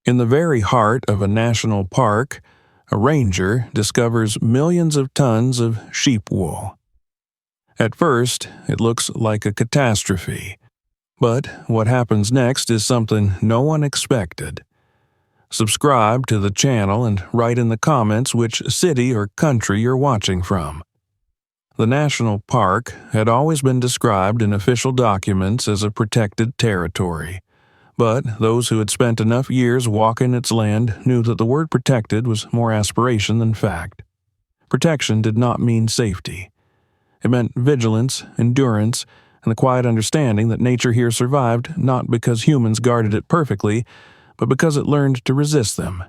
In the very heart of a national park, a ranger discovers millions of tons of sheep wool. At first, it looks like a catastrophe, but what happens next is something no one expected. Subscribe to the channel and write in the comments which city or country you're watching from. The national park had always been described in official documents as a protected territory, but those who had spent enough years walking its land knew that the word protected was more aspiration than fact. Protection did not mean safety. It meant vigilance, endurance, and the quiet understanding that nature here survived not because humans guarded it perfectly, but because it learned to resist them.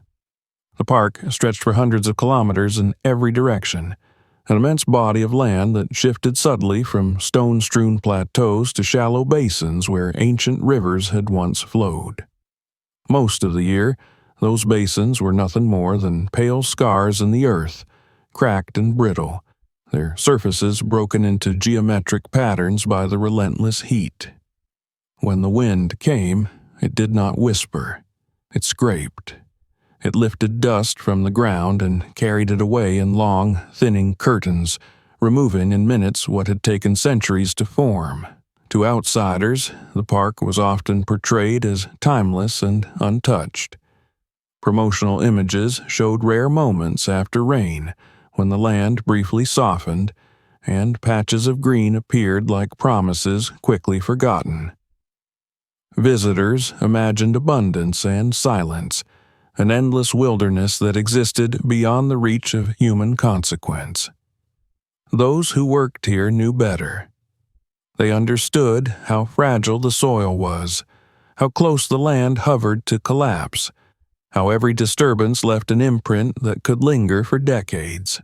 The park stretched for hundreds of kilometers in every direction, an immense body of land that shifted subtly from stone-strewn plateaus to shallow basins where ancient rivers had once flowed. Most of the year, those basins were nothing more than pale scars in the earth, cracked and brittle, their surfaces broken into geometric patterns by the relentless heat. When the wind came, it did not whisper. It scraped. It lifted dust from the ground and carried it away in long, thinning curtains, removing in minutes what had taken centuries to form. To outsiders, the park was often portrayed as timeless and untouched. Promotional images showed rare moments after rain, when the land briefly softened, and patches of green appeared like promises quickly forgotten. Visitors imagined abundance and silence, an endless wilderness that existed beyond the reach of human consequence. Those who worked here knew better. They understood how fragile the soil was, how close the land hovered to collapse, how every disturbance left an imprint that could linger for decades.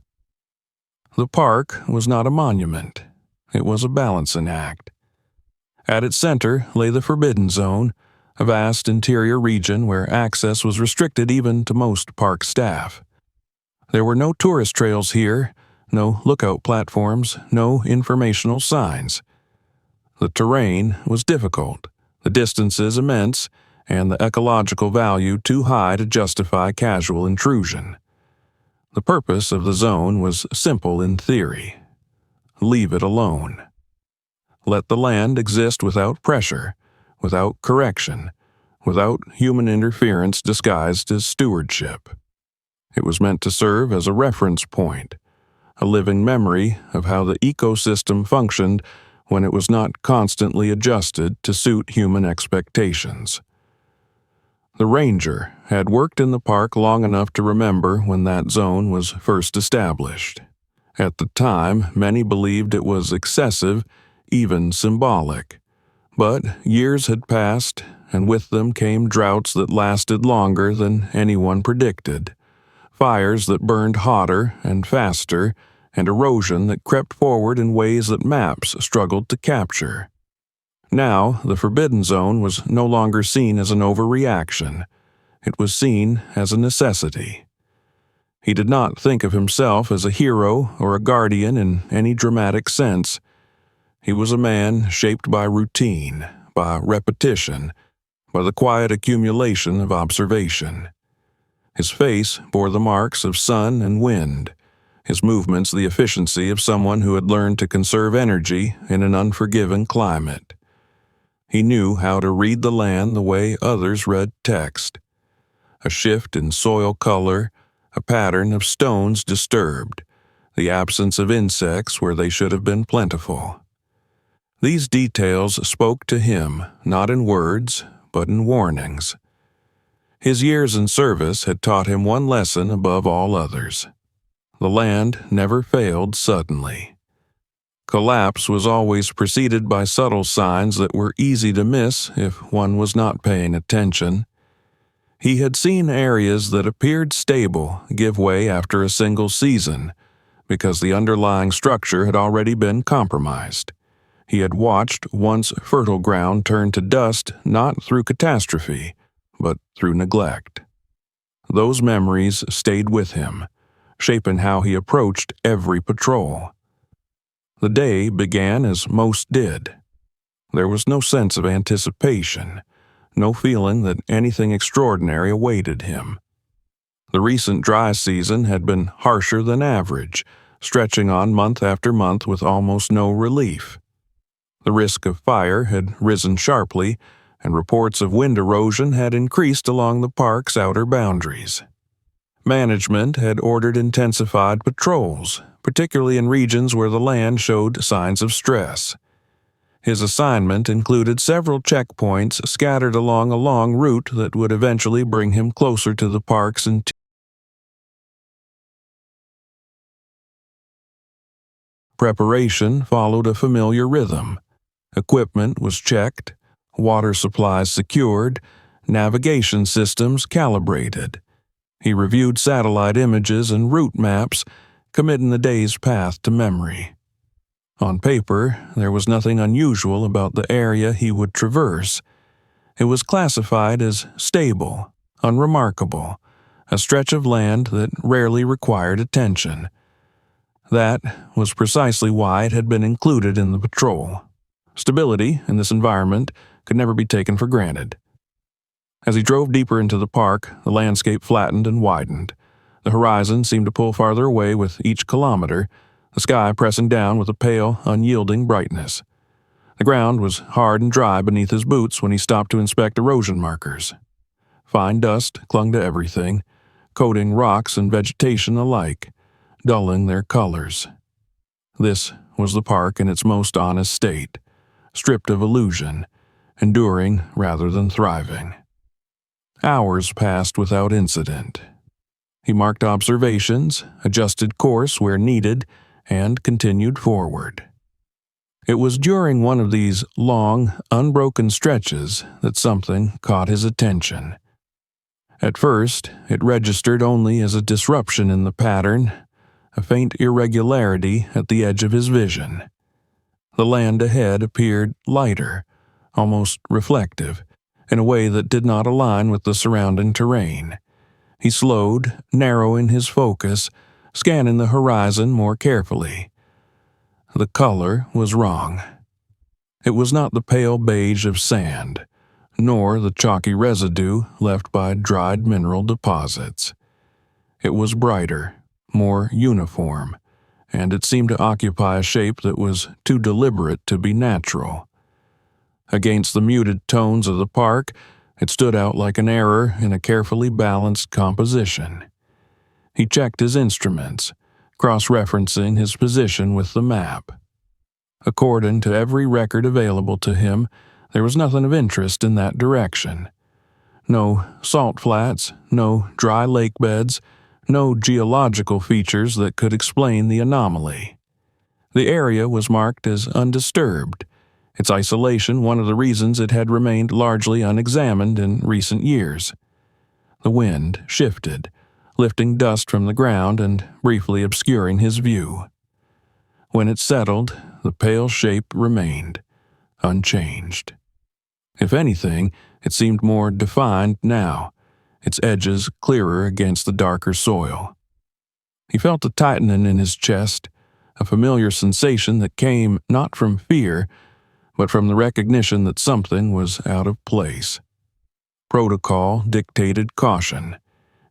The park was not a monument. It was a balancing act. At its center lay the Forbidden Zone, a vast interior region where access was restricted even to most park staff. There were no tourist trails here, no lookout platforms, no informational signs. The terrain was difficult, the distances immense, and the ecological value too high to justify casual intrusion. The purpose of the zone was simple in theory. Leave it alone. Let the land exist without pressure, without correction, without human interference disguised as stewardship. It was meant to serve as a reference point, a living memory of how the ecosystem functioned when it was not constantly adjusted to suit human expectations. The ranger had worked in the park long enough to remember when that zone was first established. At the time, many believed it was excessive, even symbolic. But years had passed, and with them came droughts that lasted longer than anyone predicted, fires that burned hotter and faster, and erosion that crept forward in ways that maps struggled to capture. Now, the Forbidden Zone was no longer seen as an overreaction. It was seen as a necessity. He did not think of himself as a hero or a guardian in any dramatic sense. He was a man shaped by routine, by repetition, by the quiet accumulation of observation. His face bore the marks of sun and wind, his movements the efficiency of someone who had learned to conserve energy in an unforgiving climate. He knew how to read the land the way others read text. A shift in soil color, a pattern of stones disturbed, the absence of insects where they should have been plentiful. These details spoke to him, not in words, but in warnings. His years in service had taught him one lesson above all others. The land never failed suddenly. Collapse was always preceded by subtle signs that were easy to miss if one was not paying attention. He had seen areas that appeared stable give way after a single season, because the underlying structure had already been compromised. He had watched once fertile ground turn to dust not through catastrophe, but through neglect. Those memories stayed with him, shaping how he approached every patrol. The day began as most did. There was no sense of anticipation, no feeling that anything extraordinary awaited him. The recent dry season had been harsher than average, stretching on month after month with almost no relief. The risk of fire had risen sharply, and reports of wind erosion had increased along the park's outer boundaries. Management had ordered intensified patrols, particularly in regions where the land showed signs of stress. His assignment included several checkpoints scattered along a long route that would eventually bring him closer to the park's interior. Preparation followed a familiar rhythm. Equipment was checked, water supplies secured, navigation systems calibrated. He reviewed satellite images and route maps, committing the day's path to memory. On paper, there was nothing unusual about the area he would traverse. It was classified as stable, unremarkable, a stretch of land that rarely required attention. That was precisely why it had been included in the patrol. Stability in this environment could never be taken for granted. As he drove deeper into the park, the landscape flattened and widened. The horizon seemed to pull farther away with each kilometer, the sky pressing down with a pale, unyielding brightness. The ground was hard and dry beneath his boots when he stopped to inspect erosion markers. Fine dust clung to everything, coating rocks and vegetation alike, dulling their colors. This was the park in its most honest state, stripped of illusion, enduring rather than thriving. Hours passed without incident. He marked observations, adjusted course where needed, and continued forward. It was during one of these long, unbroken stretches that something caught his attention. At first, it registered only as a disruption in the pattern, a faint irregularity at the edge of his vision. The land ahead appeared lighter, almost reflective, in a way that did not align with the surrounding terrain. He slowed, narrowing his focus, scanning the horizon more carefully. The color was wrong. It was not the pale beige of sand, nor the chalky residue left by dried mineral deposits. It was brighter, more uniform, and it seemed to occupy a shape that was too deliberate to be natural. Against the muted tones of the park, it stood out like an error in a carefully balanced composition. He checked his instruments, cross-referencing his position with the map. According to every record available to him, there was nothing of interest in that direction. No salt flats, no dry lake beds, no geological features that could explain the anomaly. The area was marked as undisturbed, its isolation one of the reasons it had remained largely unexamined in recent years. The wind shifted, lifting dust from the ground and briefly obscuring his view. When it settled, the pale shape remained, unchanged. If anything, it seemed more defined now, its edges clearer against the darker soil. He felt a tightening in his chest, a familiar sensation that came not from fear, but from the recognition that something was out of place. Protocol dictated caution.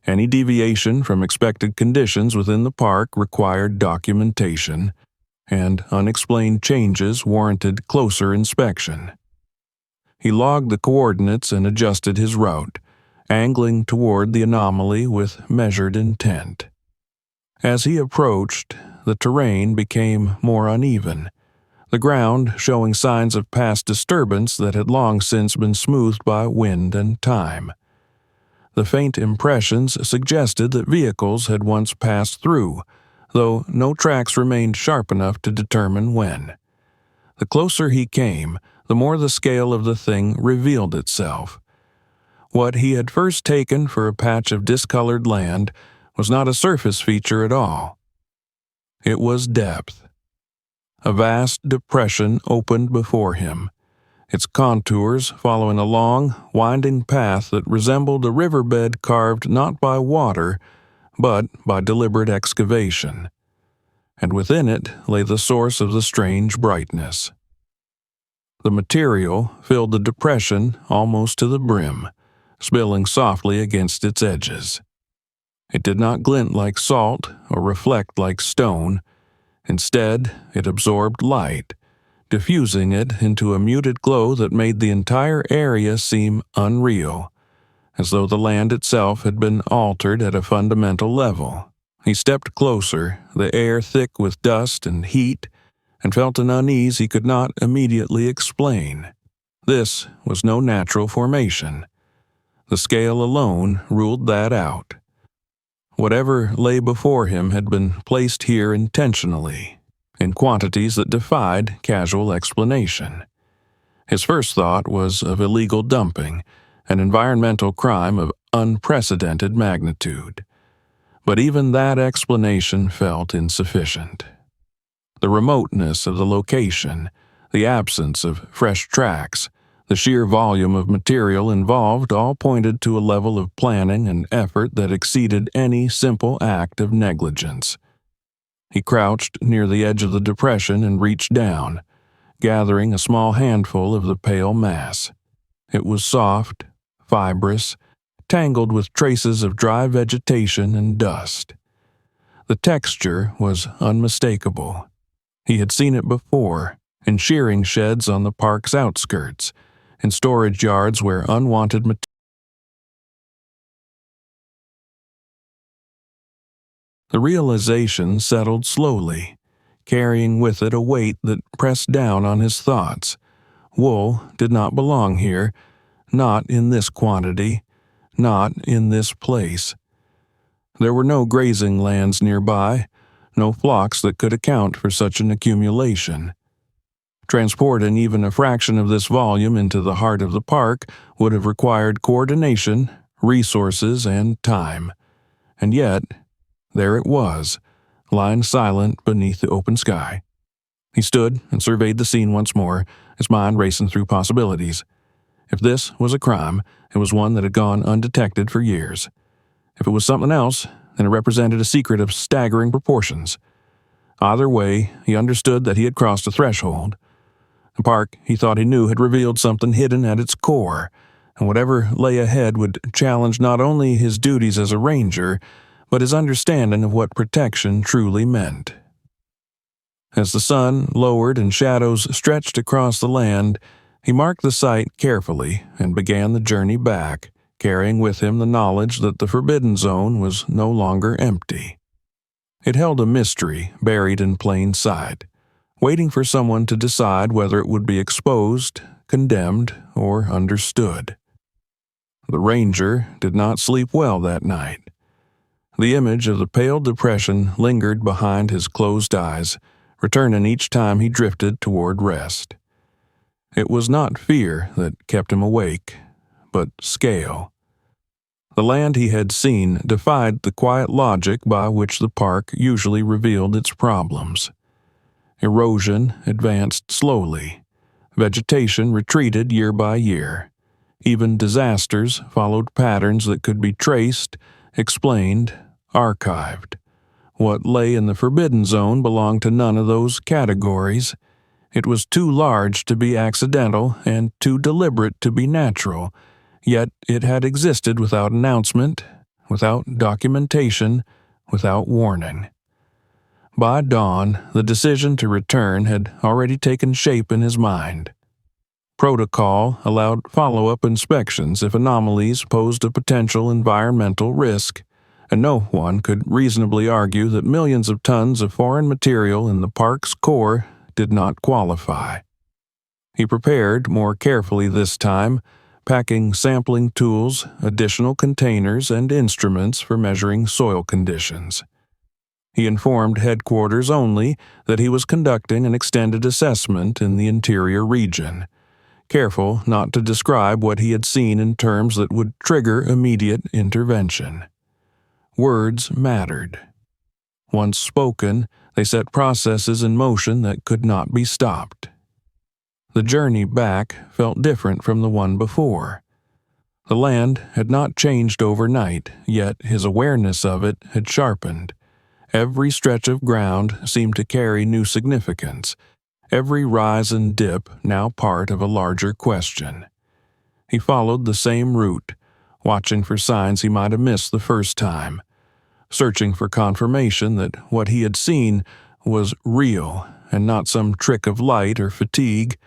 Any deviation from expected conditions within the park required documentation, and unexplained changes warranted closer inspection. He logged the coordinates and adjusted his route, angling toward the anomaly with measured intent. As he approached, the terrain became more uneven, the ground showing signs of past disturbance that had long since been smoothed by wind and time. The faint impressions suggested that vehicles had once passed through, though no tracks remained sharp enough to determine when. The closer he came, the more the scale of the thing revealed itself. What he had first taken for a patch of discolored land was not a surface feature at all. It was depth. A vast depression opened before him, its contours following a long, winding path that resembled a riverbed carved not by water, but by deliberate excavation. And within it lay the source of the strange brightness. The material filled the depression almost to the brim, spilling softly against its edges. It did not glint like salt or reflect like stone. Instead, it absorbed light, diffusing it into a muted glow that made the entire area seem unreal, as though the land itself had been altered at a fundamental level. He stepped closer, the air thick with dust and heat, and felt an unease he could not immediately explain. This was no natural formation. The scale alone ruled that out. Whatever lay before him had been placed here intentionally, in quantities that defied casual explanation. His first thought was of illegal dumping, an environmental crime of unprecedented magnitude. But even that explanation felt insufficient. The remoteness of the location, the absence of fresh tracks, the sheer volume of material involved all pointed to a level of planning and effort that exceeded any simple act of negligence. He crouched near the edge of the depression and reached down, gathering a small handful of the pale mass. It was soft, fibrous, tangled with traces of dry vegetation and dust. The texture was unmistakable. He had seen it before, in shearing sheds on the park's outskirts, in storage yards where unwanted material. The realization settled slowly, carrying with it a weight that pressed down on his thoughts. Wool did not belong here, not in this quantity, not in this place. There were no grazing lands nearby, no flocks that could account for such an accumulation. Transporting even a fraction of this volume into the heart of the park would have required coordination, resources, and time. And yet, there it was, lying silent beneath the open sky. He stood and surveyed the scene once more, his mind racing through possibilities. If this was a crime, it was one that had gone undetected for years. If it was something else, then it represented a secret of staggering proportions. Either way, he understood that he had crossed a threshold. The park, he thought he knew, had revealed something hidden at its core, and whatever lay ahead would challenge not only his duties as a ranger, but his understanding of what protection truly meant. As the sun lowered and shadows stretched across the land, he marked the site carefully and began the journey back, carrying with him the knowledge that the Forbidden Zone was no longer empty. It held a mystery buried in plain sight, waiting for someone to decide whether it would be exposed, condemned, or understood. The ranger did not sleep well that night. The image of the pale depression lingered behind his closed eyes, returning each time he drifted toward rest. It was not fear that kept him awake, but scale. The land he had seen defied the quiet logic by which the park usually revealed its problems. Erosion advanced slowly. Vegetation retreated year by year. Even disasters followed patterns that could be traced, explained, archived. What lay in the Forbidden Zone belonged to none of those categories. It was too large to be accidental and too deliberate to be natural, yet it had existed without announcement, without documentation, without warning. By dawn, the decision to return had already taken shape in his mind. Protocol allowed follow-up inspections if anomalies posed a potential environmental risk, and no one could reasonably argue that millions of tons of foreign material in the park's core did not qualify. He prepared more carefully this time, packing sampling tools, additional containers, and instruments for measuring soil conditions. He informed headquarters only that he was conducting an extended assessment in the interior region, careful not to describe what he had seen in terms that would trigger immediate intervention. Words mattered. Once spoken, they set processes in motion that could not be stopped. The journey back felt different from the one before. The land had not changed overnight, yet his awareness of it had sharpened. Every stretch of ground seemed to carry new significance. every rise and dip now part of a larger question. He followed the same route, watching for signs he might have missed the first time, searching for confirmation that what he had seen was real and not some trick of light or fatigue.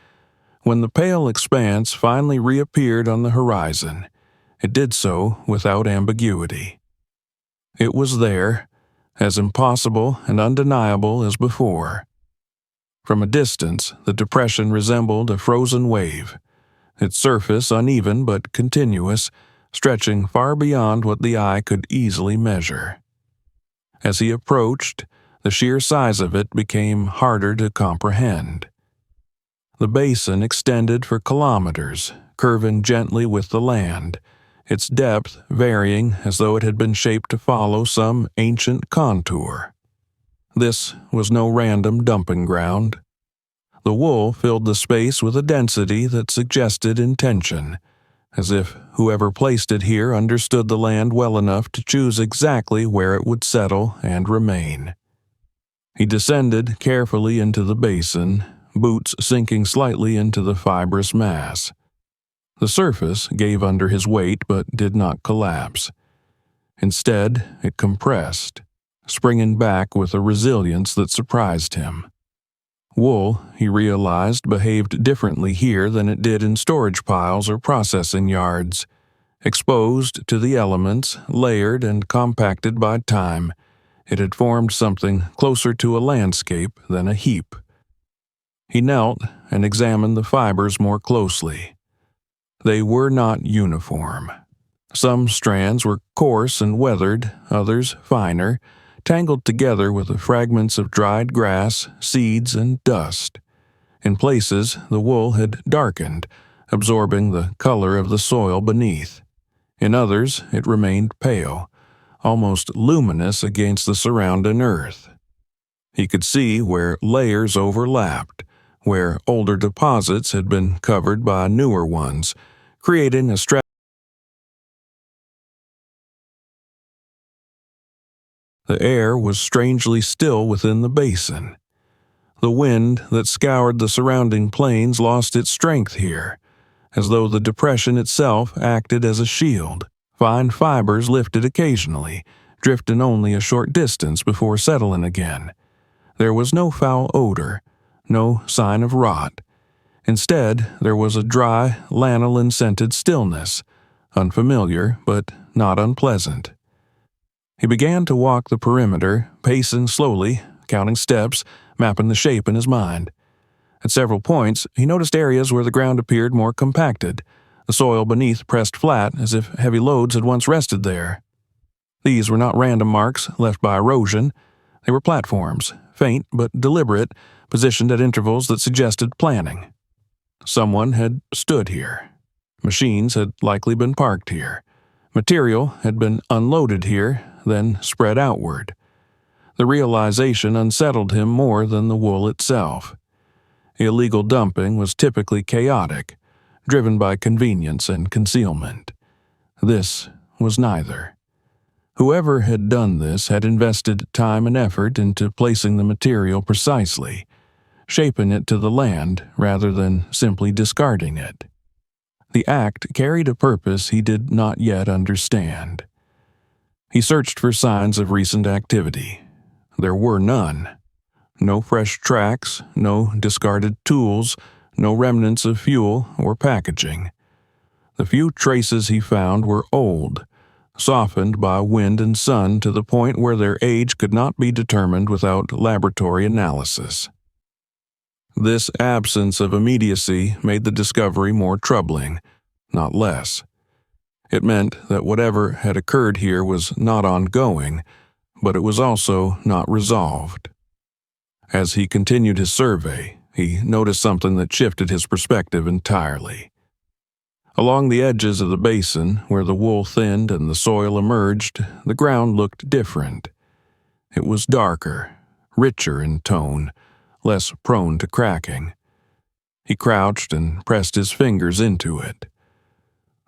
When the pale expanse finally reappeared on the horizon, it did so without ambiguity. It was there, as impossible and undeniable as before. From a distance, the depression resembled a frozen wave, its surface uneven but continuous, stretching far beyond what the eye could easily measure. As he approached, the sheer size of it became harder to comprehend. The basin extended for kilometers, curving gently with the land, its depth varying as though it had been shaped to follow some ancient contour. This was no random dumping ground. The wool filled the space with a density that suggested intention, as if whoever placed it here understood the land well enough to choose exactly where it would settle and remain. He descended carefully into the basin, boots sinking slightly into the fibrous mass. The surface gave under his weight but did not collapse. Instead, it compressed, springing back with a resilience that surprised him. Wool, he realized, behaved differently here than it did in storage piles or processing yards. Exposed to the elements, layered and compacted by time, it had formed something closer to a landscape than a heap. He knelt and examined the fibers more closely. They were not uniform. Some strands were coarse and weathered, others finer, tangled together with the fragments of dried grass, seeds, and dust. In places, the wool had darkened, absorbing the color of the soil beneath. In others, it remained pale, almost luminous against the surrounding earth. He could see where layers overlapped, where older deposits had been covered by newer ones, creating a The air was strangely still within the basin. The wind that scoured the surrounding plains lost its strength here, as though the depression itself acted as a shield. Fine fibers lifted occasionally, drifting only a short distance before settling again. There was no foul odor, no sign of rot. Instead, there was a dry, lanolin-scented stillness, unfamiliar but not unpleasant. He began to walk the perimeter, pacing slowly, counting steps, mapping the shape in his mind. At several points, he noticed areas where the ground appeared more compacted, the soil beneath pressed flat as if heavy loads had once rested there. These were not random marks left by erosion. They were platforms, faint but deliberate, positioned at intervals that suggested planning. Someone had stood here. Machines had likely been parked here. Material had been unloaded here, then spread outward. The realization unsettled him more than the wool itself. Illegal dumping was typically chaotic, driven by convenience and concealment. This was neither. Whoever had done this had invested time and effort into placing the material precisely, shaping it to the land rather than simply discarding it. The act carried a purpose he did not yet understand. He searched for signs of recent activity. There were none. No fresh tracks, no discarded tools, no remnants of fuel or packaging. The few traces he found were old, softened by wind and sun to the point where their age could not be determined without laboratory analysis. This absence of immediacy made the discovery more troubling, not less. It meant that whatever had occurred here was not ongoing, but it was also not resolved. As he continued his survey, he noticed something that shifted his perspective entirely. Along the edges of the basin, where the wool thinned and the soil emerged, the ground looked different. It was darker, richer in tone, less prone to cracking. He crouched and pressed his fingers into it.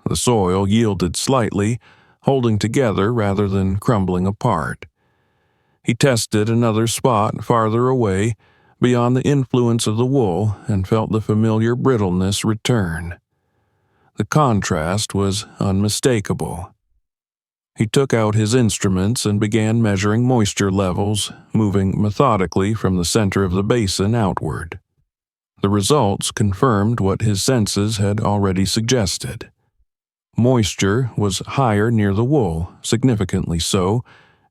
The soil yielded slightly, holding together rather than crumbling apart. He tested another spot farther away, beyond the influence of the wool and felt the familiar brittleness return. The contrast was unmistakable. He took out his instruments and began measuring moisture levels, moving methodically from the center of the basin outward. The results confirmed what his senses had already suggested. Moisture was higher near the wool, significantly so,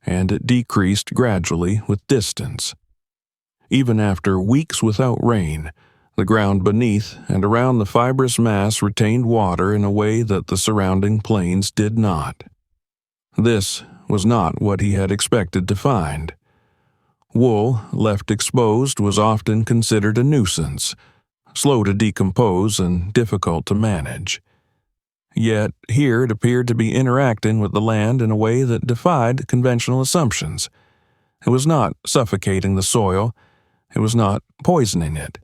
and it decreased gradually with distance. Even after weeks without rain, the ground beneath and around the fibrous mass retained water in a way that the surrounding plains did not. This was not what he had expected to find. Wool, left exposed, was often considered a nuisance, slow to decompose and difficult to manage. Yet here it appeared to be interacting with the land in a way that defied conventional assumptions. It was not suffocating the soil. It was not poisoning it.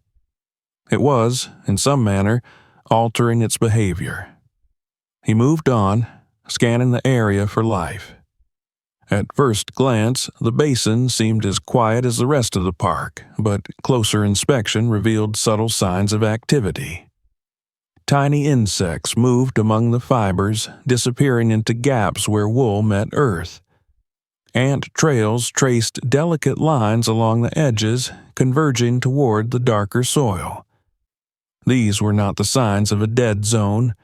It was, in some manner, altering its behavior. He moved on, scanning the area for life. At first glance, the basin seemed as quiet as the rest of the park, but closer inspection revealed subtle signs of activity. Tiny insects moved among the fibers, disappearing into gaps where wool met earth. Ant trails traced delicate lines along the edges, converging toward the darker soil. These were not the signs of a dead zone.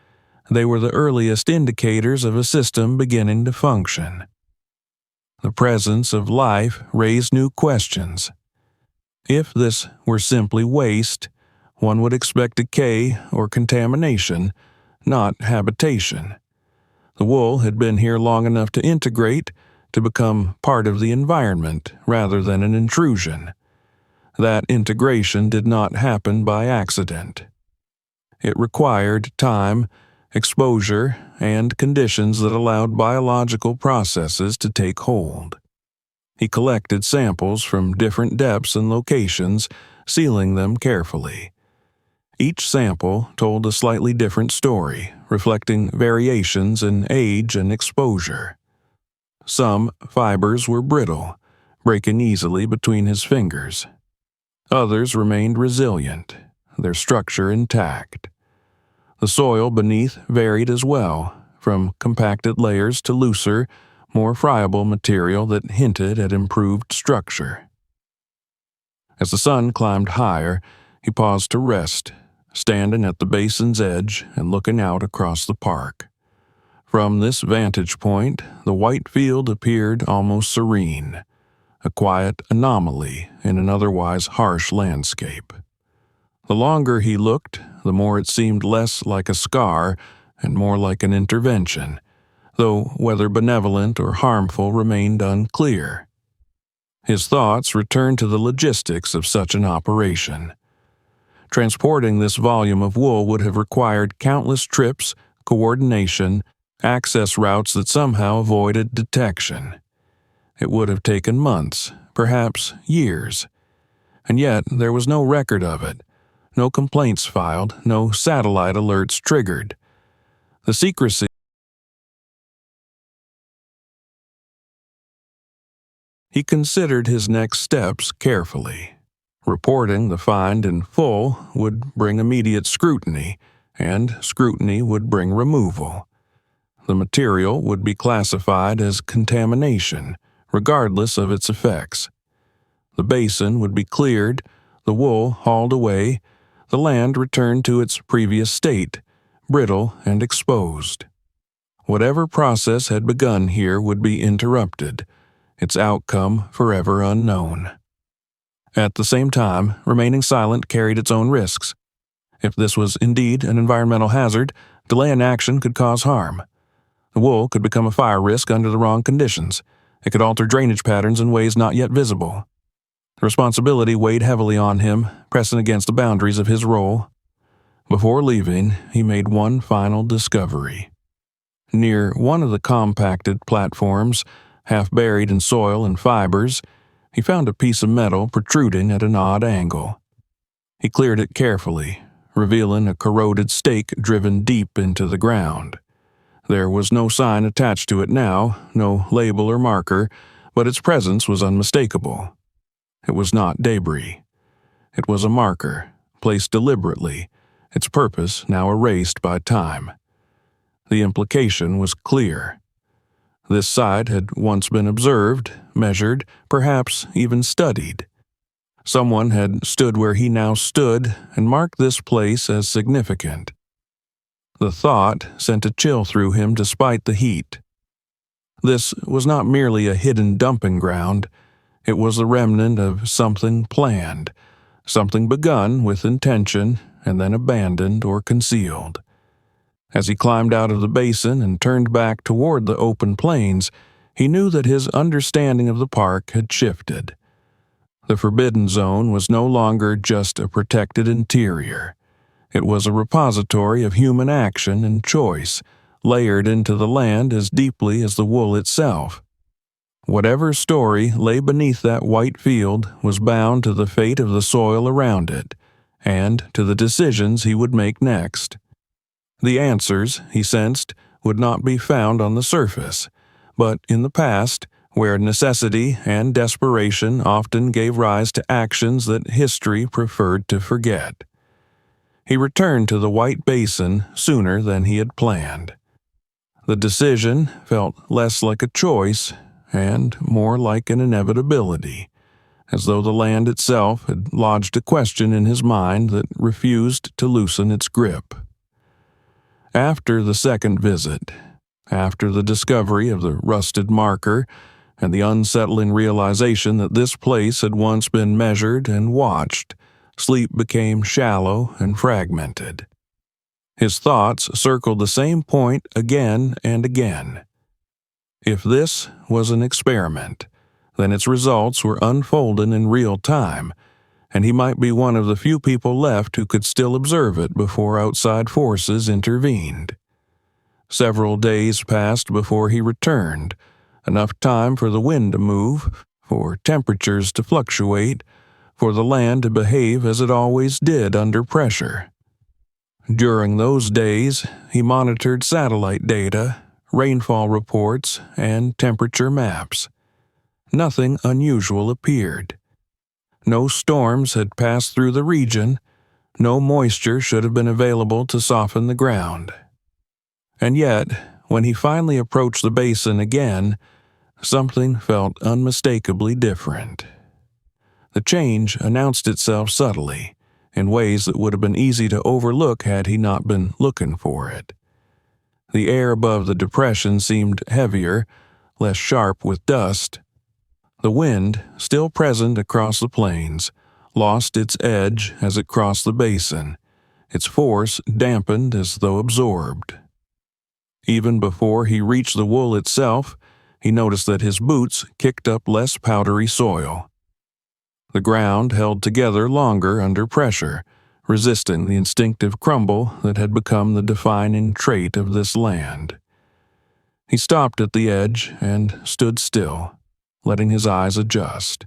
They were the earliest indicators of a system beginning to function. The presence of life raised new questions. If this were simply waste, one would expect decay or contamination, not habitation. The wool had been here long enough to integrate, to become part of the environment rather than an intrusion. That integration did not happen by accident. It required time, exposure, and conditions that allowed biological processes to take hold. He collected samples from different depths and locations, sealing them carefully. Each sample told a slightly different story, reflecting variations in age and exposure. Some fibers were brittle, breaking easily between his fingers. Others remained resilient, their structure intact. The soil beneath varied as well, from compacted layers to looser, more friable material that hinted at improved structure. As the sun climbed higher, he paused to rest, standing at the basin's edge and looking out across the park. From this vantage point, the white field appeared almost serene, a quiet anomaly in an otherwise harsh landscape. The longer he looked, the more it seemed less like a scar and more like an intervention, though whether benevolent or harmful remained unclear. His thoughts returned to the logistics of such an operation. Transporting this volume of wool would have required countless trips, coordination, access routes that somehow avoided detection. It would have taken months, perhaps years. And yet there was no record of it, no complaints filed, no satellite alerts triggered. The secrecy. He considered his next steps carefully. Reporting the find in full would bring immediate scrutiny, and scrutiny would bring removal. The material would be classified as contamination, regardless of its effects. The basin would be cleared, the wool hauled away, the land returned to its previous state, brittle and exposed. Whatever process had begun here would be interrupted, its outcome forever unknown. At the same time, remaining silent carried its own risks. If this was indeed an environmental hazard, delay in action could cause harm. The wool could become a fire risk under the wrong conditions. It could alter drainage patterns in ways not yet visible. The responsibility weighed heavily on him, pressing against the boundaries of his role. Before leaving, he made one final discovery. Near one of the compacted platforms, half buried in soil and fibers, he found a piece of metal protruding at an odd angle. He cleared it carefully, revealing a corroded stake driven deep into the ground. There was no sign attached to it now, no label or marker, but its presence was unmistakable. It was not debris. It was a marker, placed deliberately, its purpose now erased by time. The implication was clear. This site had once been observed, measured, perhaps even studied. Someone had stood where he now stood and marked this place as significant. The thought sent a chill through him despite the heat. This was not merely a hidden dumping ground. It was the remnant of something planned, something begun with intention and then abandoned or concealed. As he climbed out of the basin and turned back toward the open plains, he knew that his understanding of the park had shifted. The Forbidden Zone was no longer just a protected interior. It was a repository of human action and choice, layered into the land as deeply as the wool itself. Whatever story lay beneath that white field was bound to the fate of the soil around it, and to the decisions he would make next. The answers, he sensed, would not be found on the surface, but in the past, where necessity and desperation often gave rise to actions that history preferred to forget. He returned to the White Basin sooner than he had planned. The decision felt less like a choice and more like an inevitability, as though the land itself had lodged a question in his mind that refused to loosen its grip. After the second visit, after the discovery of the rusted marker, and the unsettling realization that this place had once been measured and watched, sleep became shallow and fragmented. His thoughts circled the same point again and again. If this was an experiment, then its results were unfolding in real time, and he might be one of the few people left who could still observe it before outside forces intervened. Several days passed before he returned, enough time for the wind to move, for temperatures to fluctuate, for the land to behave as it always did under pressure. During those days, he monitored satellite data, rainfall reports, and temperature maps. Nothing unusual appeared. No storms had passed through the region. No moisture should have been available to soften the ground. And yet, when he finally approached the basin again, something felt unmistakably different. The change announced itself subtly, in ways that would have been easy to overlook had he not been looking for it. The air above the depression seemed heavier, less sharp with dust. The wind, still present across the plains, lost its edge as it crossed the basin, its force dampened as though absorbed. Even before he reached the wool itself, he noticed that his boots kicked up less powdery soil. The ground held together longer under pressure, resisting the instinctive crumble that had become the defining trait of this land. He stopped at the edge and stood still, letting his eyes adjust.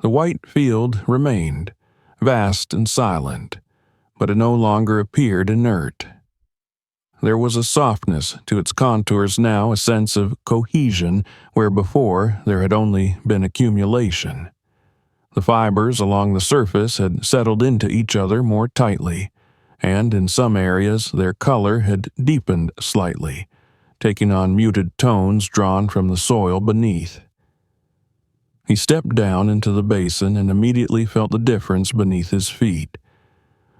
The white field remained, vast and silent, but it no longer appeared inert. There was a softness to its contours now, a sense of cohesion where before there had only been accumulation. The fibers along the surface had settled into each other more tightly, and in some areas their color had deepened slightly, taking on muted tones drawn from the soil beneath. He stepped down into the basin and immediately felt the difference beneath his feet.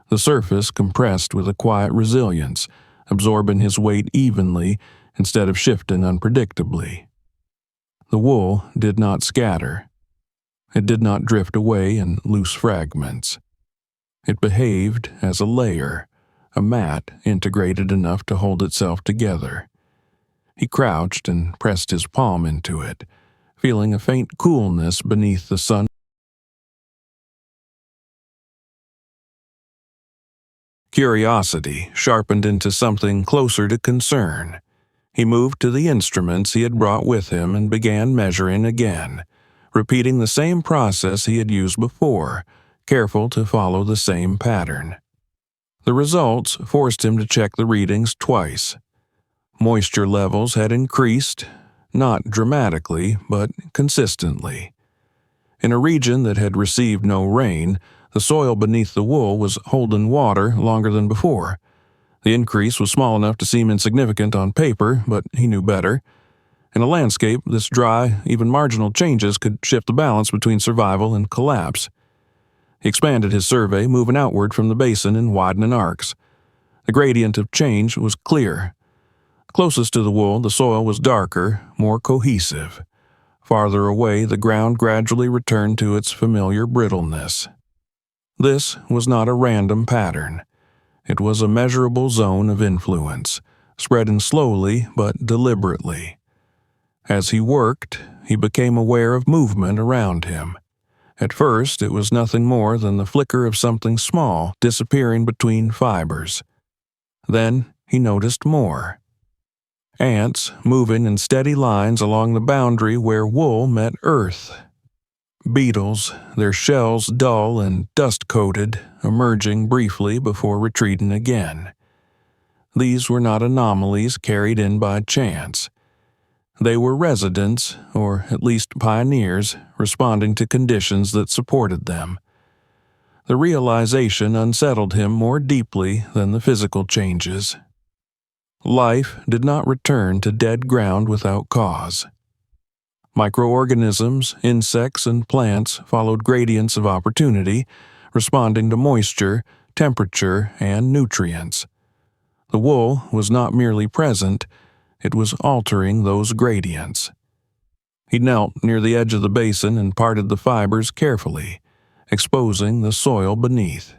The surface compressed with a quiet resilience, absorbing his weight evenly instead of shifting unpredictably. The wool did not scatter. It did not drift away in loose fragments. It behaved as a layer, a mat integrated enough to hold itself together. He crouched and pressed his palm into it, feeling a faint coolness beneath the sun. Curiosity sharpened into something closer to concern. He moved to the instruments he had brought with him and began measuring again, repeating the same process he had used before, careful to follow the same pattern. The results forced him to check the readings twice. Moisture levels had increased, not dramatically, but consistently. In a region that had received no rain, The soil beneath the wool was holding water longer than before. The increase was small enough to seem insignificant on paper, but he knew better. In a landscape this dry, even marginal changes could shift the balance between survival and collapse. He expanded his survey, moving outward from the basin in widening arcs. The gradient of change was clear. Closest to the wool, the soil was darker, more cohesive. Farther away, the ground gradually returned to its familiar brittleness. This was not a random pattern. It was a measurable zone of influence, spreading slowly but deliberately. As he worked, he became aware of movement around him. At first, it was nothing more than the flicker of something small disappearing between fibers. Then he noticed more. Ants moving in steady lines along the boundary where wool met earth. Beetles, their shells dull and dust-coated, emerging briefly before retreating again. These were not anomalies carried in by chance. They were residents, or at least pioneers, responding to conditions that supported them. The realization unsettled him more deeply than the physical changes. Life did not return to dead ground without cause. Microorganisms, insects, and plants followed gradients of opportunity, responding to moisture, temperature, and nutrients. The wool was not merely present, it was altering those gradients. He knelt near the edge of the basin and parted the fibers carefully, exposing the soil beneath.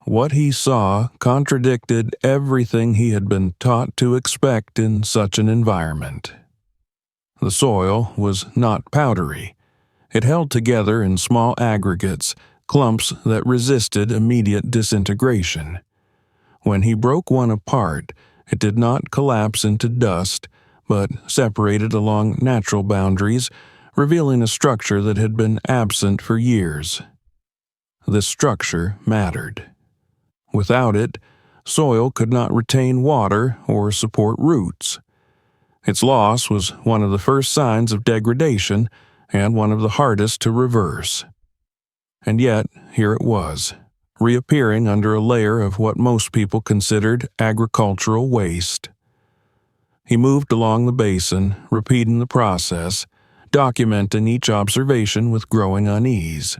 What he saw contradicted everything he had been taught to expect in such an environment. The soil was not powdery. It held together in small aggregates, clumps that resisted immediate disintegration. When he broke one apart, it did not collapse into dust, but separated along natural boundaries, revealing a structure that had been absent for years. This structure mattered. Without it, soil could not retain water or support roots. Its loss was one of the first signs of degradation and one of the hardest to reverse. And yet, here it was, reappearing under a layer of what most people considered agricultural waste. He moved along the basin, repeating the process, documenting each observation with growing unease.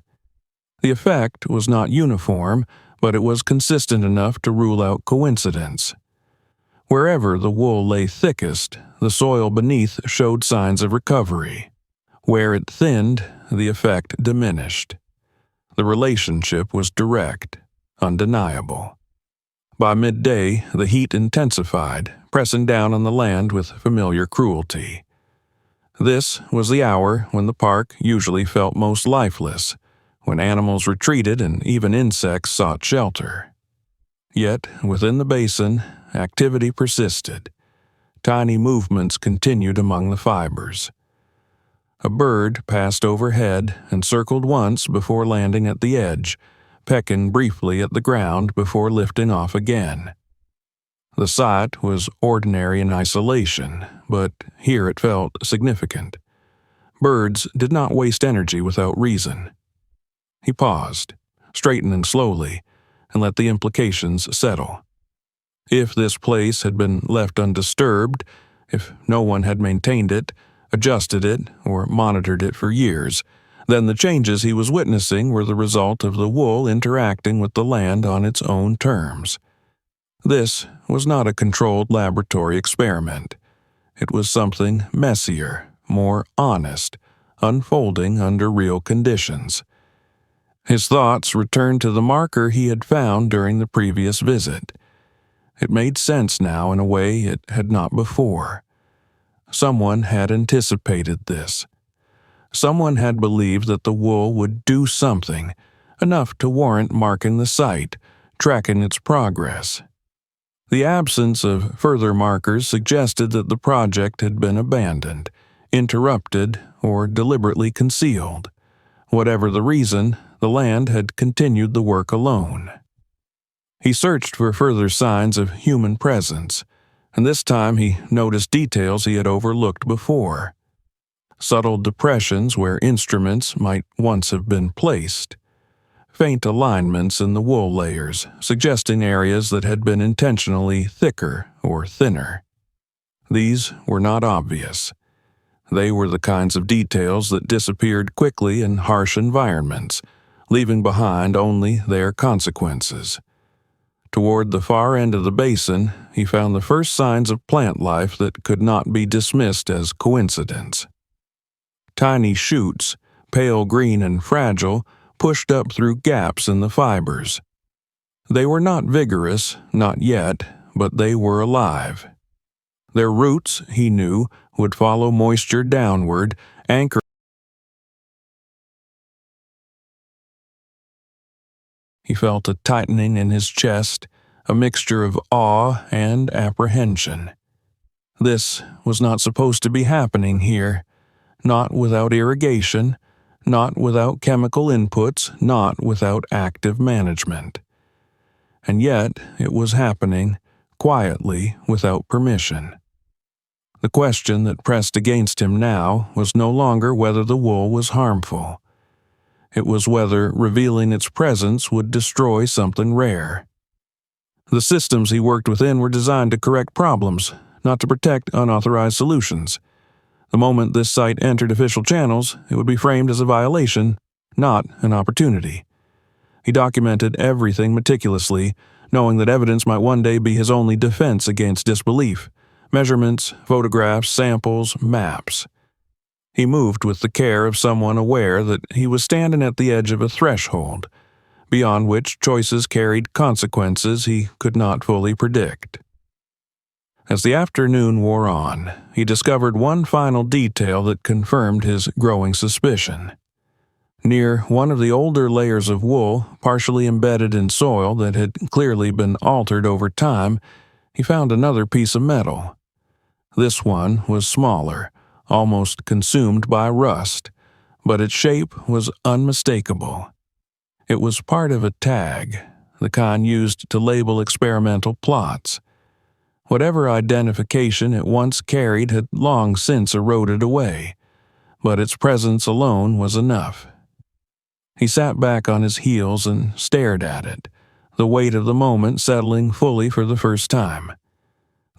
The effect was not uniform, but it was consistent enough to rule out coincidence. Wherever the wool lay thickest, the soil beneath showed signs of recovery. Where it thinned, the effect diminished. The relationship was direct, undeniable. By midday, the heat intensified, pressing down on the land with familiar cruelty. This was the hour when the park usually felt most lifeless, when animals retreated and even insects sought shelter. Yet, within the basin, activity persisted. Tiny movements continued among the fibers. A bird passed overhead and circled once before landing at the edge, pecking briefly at the ground before lifting off again. The sight was ordinary in isolation, but here it felt significant. Birds did not waste energy without reason. He paused, straightening slowly, and let the implications settle. If this place had been left undisturbed, if no one had maintained it, adjusted it, or monitored it for years, then the changes he was witnessing were the result of the wool interacting with the land on its own terms. This was not a controlled laboratory experiment. It was something messier, more honest, unfolding under real conditions. His thoughts returned to the marker he had found during the previous visit. It made sense now in a way it had not before. Someone had anticipated this. Someone had believed that the wool would do something, enough to warrant marking the site, tracking its progress. The absence of further markers suggested that the project had been abandoned, interrupted, or deliberately concealed. Whatever the reason, the land had continued the work alone. He searched for further signs of human presence, and this time he noticed details he had overlooked before. Subtle depressions where instruments might once have been placed. faint alignments in the wool layers, suggesting areas that had been intentionally thicker or thinner. These were not obvious. They were the kinds of details that disappeared quickly in harsh environments, leaving behind only their consequences. Toward the far end of the basin, he found the first signs of plant life that could not be dismissed as coincidence. Tiny shoots, pale green and fragile, pushed up through gaps in the fibers. They were not vigorous, not yet, but they were alive. Their roots, he knew, would follow moisture downward, anchored. He felt a tightening in his chest, a mixture of awe and apprehension. This was not supposed to be happening here, not without irrigation, not without chemical inputs, not without active management. And yet it was happening, quietly, without permission. The question that pressed against him now was no longer whether the wool was harmful. It was whether revealing its presence would destroy something rare. The systems he worked within were designed to correct problems, not to protect unauthorized solutions. The moment this site entered official channels, it would be framed as a violation, not an opportunity. He documented everything meticulously, knowing that evidence might one day be his only defense against disbelief. Measurements, photographs, samples, maps. He moved with the care of someone aware that he was standing at the edge of a threshold, beyond which choices carried consequences he could not fully predict. As the afternoon wore on, he discovered one final detail that confirmed his growing suspicion. Near one of the older layers of wool, partially embedded in soil that had clearly been altered over time, he found another piece of metal. This one was smaller, almost consumed by rust, but its shape was unmistakable. It was part of a tag, the kind used to label experimental plots. Whatever identification it once carried had long since eroded away, but its presence alone was enough. He sat back on his heels and stared at it, the weight of the moment settling fully for the first time.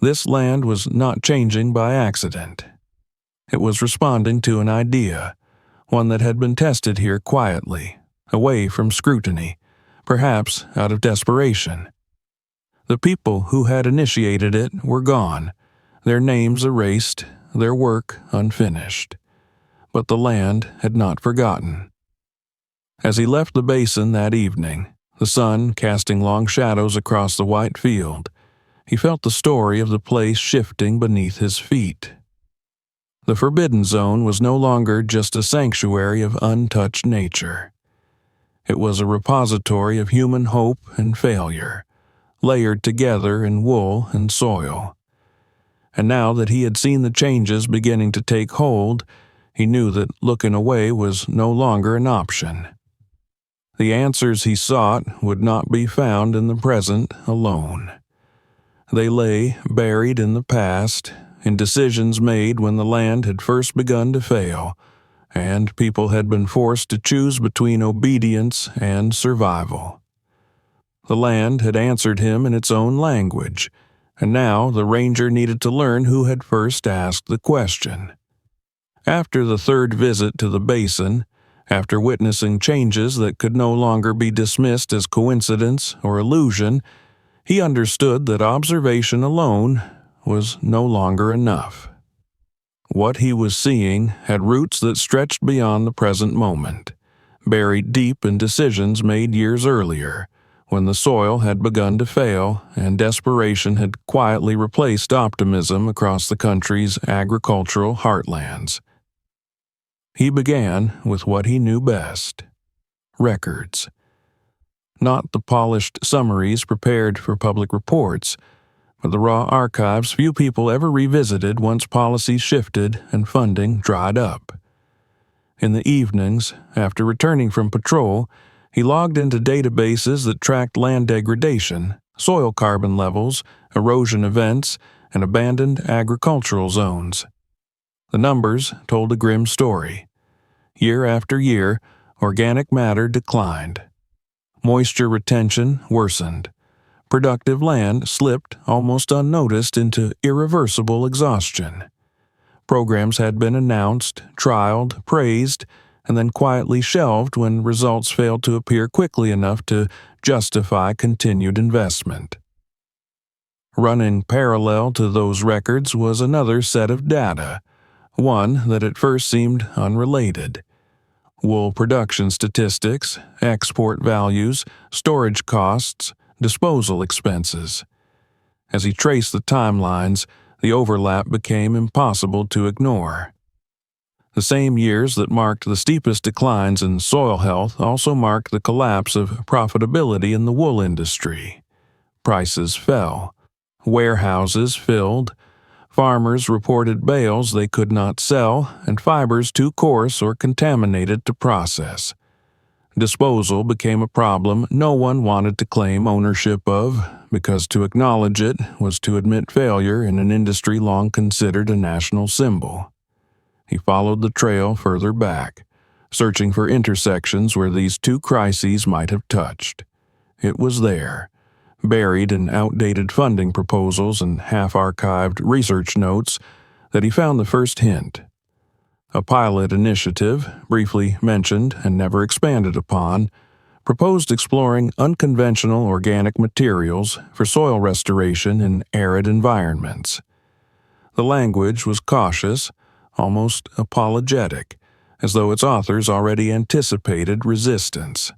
This land was not changing by accident. It was responding to an idea, one that had been tested here quietly, away from scrutiny, perhaps out of desperation. The people who had initiated it were gone, their names erased, their work unfinished. But the land had not forgotten. As he left the basin that evening, the sun casting long shadows across the white field, he felt the story of the place shifting beneath his feet. The Forbidden Zone was no longer just a sanctuary of untouched nature. It was a repository of human hope and failure, layered together in wool and soil. And now that he had seen the changes beginning to take hold, he knew that looking away was no longer an option. The answers he sought would not be found in the present alone. They lay buried in the past, in decisions made when the land had first begun to fail, and people had been forced to choose between obedience and survival. The land had answered him in its own language, and now the ranger needed to learn who had first asked the question. After the third visit to the basin, after witnessing changes that could no longer be dismissed as coincidence or illusion, he understood that observation alone was no longer enough. What he was seeing had roots that stretched beyond the present moment, buried deep in decisions made years earlier, when the soil had begun to fail and desperation had quietly replaced optimism across the country's agricultural heartlands. He began with what he knew best: records. Not the polished summaries prepared for public reports, but the raw archives few people ever revisited once policies shifted and funding dried up. In the evenings, after returning from patrol, he logged into databases that tracked land degradation, soil carbon levels, erosion events, and abandoned agricultural zones. The numbers told a grim story. Year after year, organic matter declined. moisture retention worsened. Productive land slipped almost unnoticed into irreversible exhaustion. Programs had been announced, trialed, praised, and then quietly shelved when results failed to appear quickly enough to justify continued investment. Running parallel to those records was another set of data, one that at first seemed unrelated. Wool production statistics, export values, storage costs, disposal expenses. As he traced the timelines, the overlap became impossible to ignore. The same years that marked the steepest declines in soil health also marked the collapse of profitability in the wool industry. Prices fell. Warehouses filled. Farmers reported bales they could not sell and fibers too coarse or contaminated to process. Disposal became a problem no one wanted to claim ownership of, because to acknowledge it was to admit failure in an industry long considered a national symbol. He followed the trail further back, searching for intersections where these two crises might have touched. It was there, buried in outdated funding proposals and half-archived research notes, that he found the first hint. A pilot initiative, briefly mentioned and never expanded upon, proposed exploring unconventional organic materials for soil restoration in arid environments. The language was cautious, almost apologetic, as though its authors already anticipated resistance.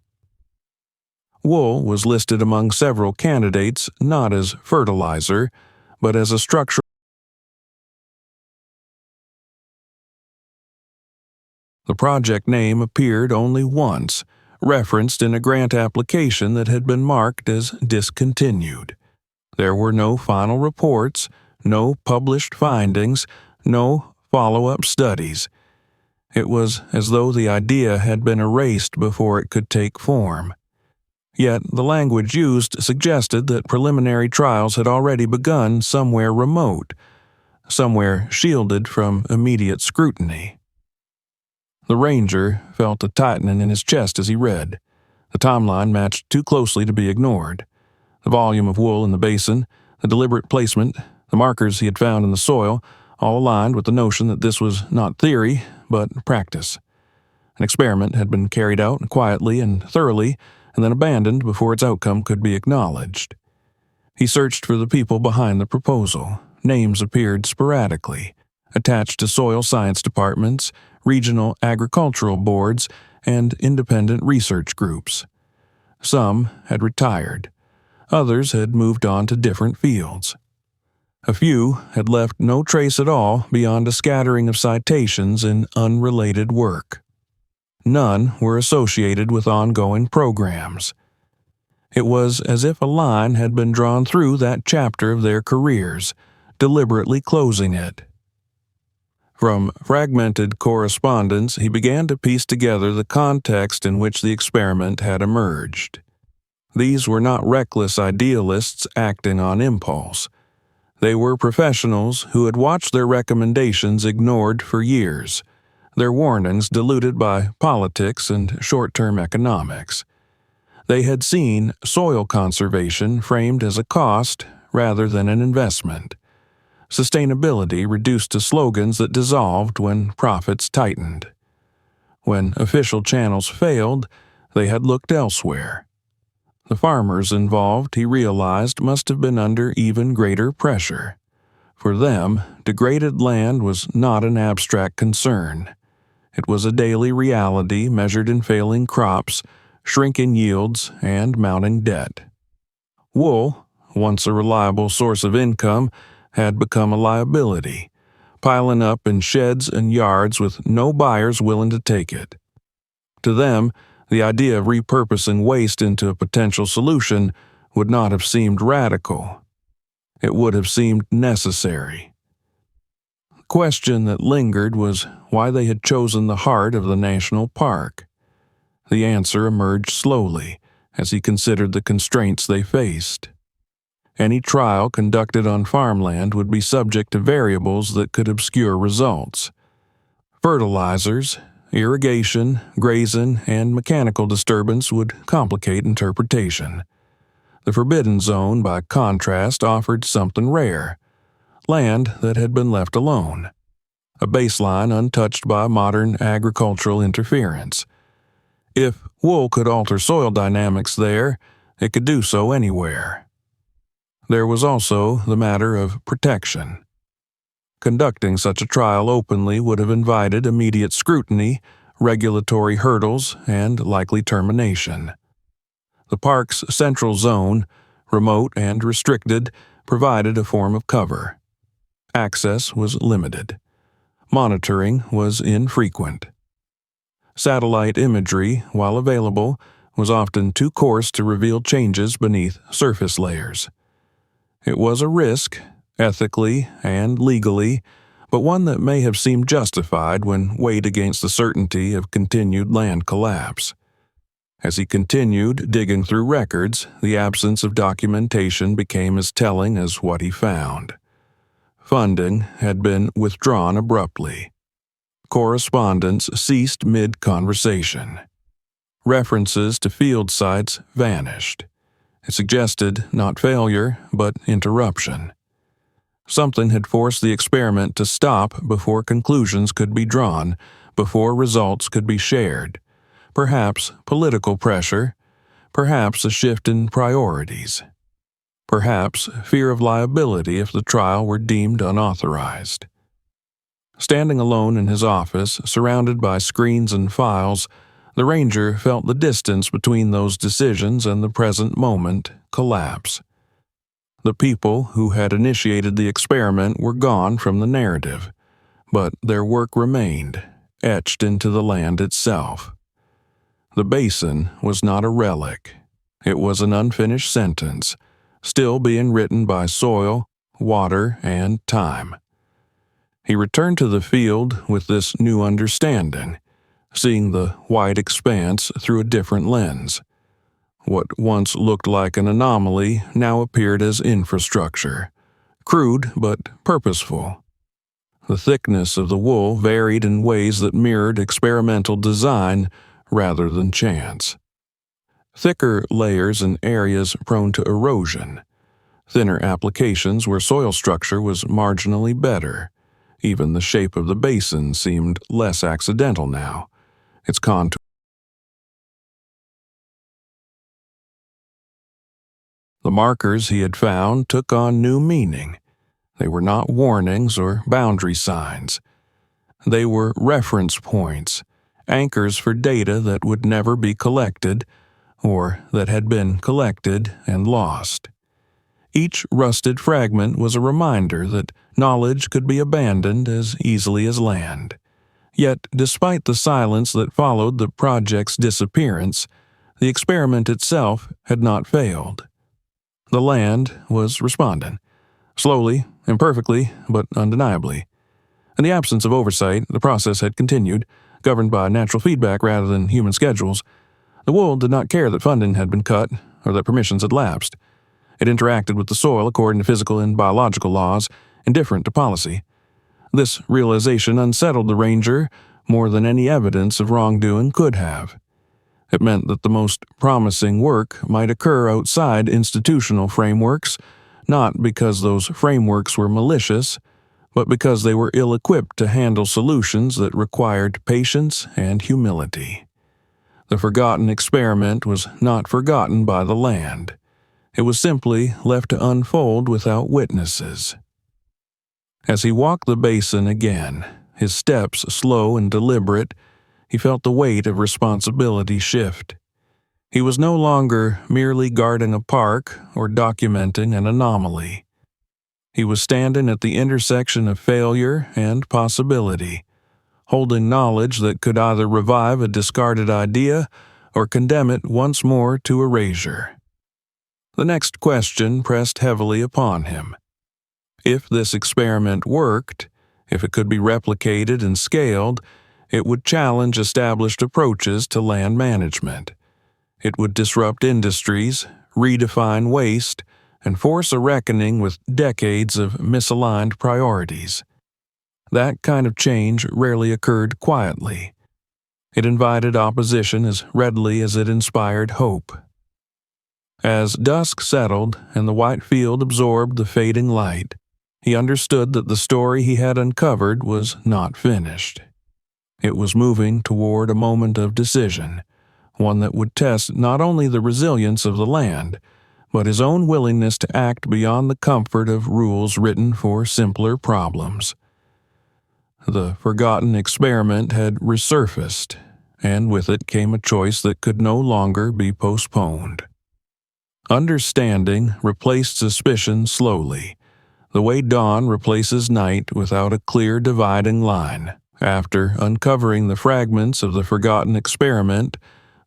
Wool was listed among several candidates not as fertilizer, but as a structural. The project name appeared only once, referenced in a grant application that had been marked as discontinued. There were no final reports, no published findings, no follow-up studies. It was as though the idea had been erased before it could take form. Yet the language used suggested that preliminary trials had already begun somewhere remote, somewhere shielded from immediate scrutiny. The ranger felt a tightening in his chest as he read. The timeline matched too closely to be ignored. The volume of wool in the basin, the deliberate placement, the markers he had found in the soil, all aligned with the notion that this was not theory, but practice. An experiment had been carried out quietly and thoroughly, and then abandoned before its outcome could be acknowledged. He searched for the people behind the proposal. Names appeared sporadically, attached to soil science departments, regional agricultural boards, and independent research groups. Some had retired. Others had moved on to different fields. A few had left no trace at all beyond a scattering of citations in unrelated work. None were associated with ongoing programs. It was as if a line had been drawn through that chapter of their careers, deliberately closing it. From fragmented correspondence, he began to piece together the context in which the experiment had emerged. These were not reckless idealists acting on impulse. They were professionals who had watched their recommendations ignored for years, their warnings diluted by politics and short-term economics. They had seen soil conservation framed as a cost rather than an investment. Sustainability reduced to slogans that dissolved when profits tightened. When official channels failed, they had looked elsewhere. The farmers involved, he realized, must have been under even greater pressure. For them, degraded land was not an abstract concern. It was a daily reality measured in failing crops, shrinking yields, and mounting debt. Wool, once a reliable source of income, had become a liability, piling up in sheds and yards with no buyers willing to take it. To them, the idea of repurposing waste into a potential solution would not have seemed radical. It would have seemed necessary. The question that lingered was why they had chosen the heart of the national park. The answer emerged slowly as he considered the constraints they faced. Any trial conducted on farmland would be subject to variables that could obscure results. Fertilizers, irrigation, grazing, and mechanical disturbance would complicate interpretation. The Forbidden Zone, by contrast, offered something rare: land that had been left alone, a baseline untouched by modern agricultural interference. If wool could alter soil dynamics there, it could do so anywhere. There was also the matter of protection. Conducting such a trial openly would have invited immediate scrutiny, regulatory hurdles, and likely termination. The park's central zone, remote and restricted, provided a form of cover. Access was limited. Monitoring was infrequent. Satellite imagery, while available, was often too coarse to reveal changes beneath surface layers. It was a risk, ethically and legally, but one that may have seemed justified when weighed against the certainty of continued land collapse. As he continued digging through records, the absence of documentation became as telling as what he found. Funding had been withdrawn abruptly. Correspondence ceased mid-conversation. References to field sites vanished. It suggested not failure, but interruption. Something had forced the experiment to stop before conclusions could be drawn, before results could be shared. Perhaps political pressure, perhaps a shift in priorities. Perhaps fear of liability if the trial were deemed unauthorized. Standing alone in his office, surrounded by screens and files, the ranger felt the distance between those decisions and the present moment collapse. The people who had initiated the experiment were gone from the narrative, but their work remained, etched into the land itself. The basin was not a relic. It was an unfinished sentence, still being written by soil, water, and time. He returned to the field with this new understanding, seeing the wide expanse through a different lens. What once looked like an anomaly now appeared as infrastructure, crude but purposeful. The thickness of the wool varied in ways that mirrored experimental design rather than chance. Thicker layers in areas prone to erosion, thinner applications where soil structure was marginally better. Even the shape of the basin seemed less accidental now, its contour. The markers he had found took on new meaning. They were not warnings or boundary signs. They were reference points, anchors for data that would never be collected, or that had been collected and lost. Each rusted fragment was a reminder that knowledge could be abandoned as easily as land. Yet, despite the silence that followed the project's disappearance, the experiment itself had not failed. The land was responding, slowly, imperfectly, but undeniably. In the absence of oversight, the process had continued, governed by natural feedback rather than human schedules. The wool did not care that funding had been cut or that permissions had lapsed. It interacted with the soil according to physical and biological laws, indifferent to policy. This realization unsettled the ranger more than any evidence of wrongdoing could have. It meant that the most promising work might occur outside institutional frameworks, not because those frameworks were malicious, but because they were ill-equipped to handle solutions that required patience and humility. The forgotten experiment was not forgotten by the land. It was simply left to unfold without witnesses. As he walked the basin again, his steps slow and deliberate, he felt the weight of responsibility shift. He was no longer merely guarding a park or documenting an anomaly. He was standing at the intersection of failure and possibility, holding knowledge that could either revive a discarded idea or condemn it once more to erasure. The next question pressed heavily upon him. If this experiment worked, if it could be replicated and scaled, it would challenge established approaches to land management. It would disrupt industries, redefine waste, and force a reckoning with decades of misaligned priorities. That kind of change rarely occurred quietly. It invited opposition as readily as it inspired hope. As dusk settled and the white field absorbed the fading light, he understood that the story he had uncovered was not finished. It was moving toward a moment of decision, one that would test not only the resilience of the land, but his own willingness to act beyond the comfort of rules written for simpler problems. The forgotten experiment had resurfaced, and with it came a choice that could no longer be postponed. Understanding replaced suspicion slowly, the way dawn replaces night without a clear dividing line. After uncovering the fragments of the forgotten experiment,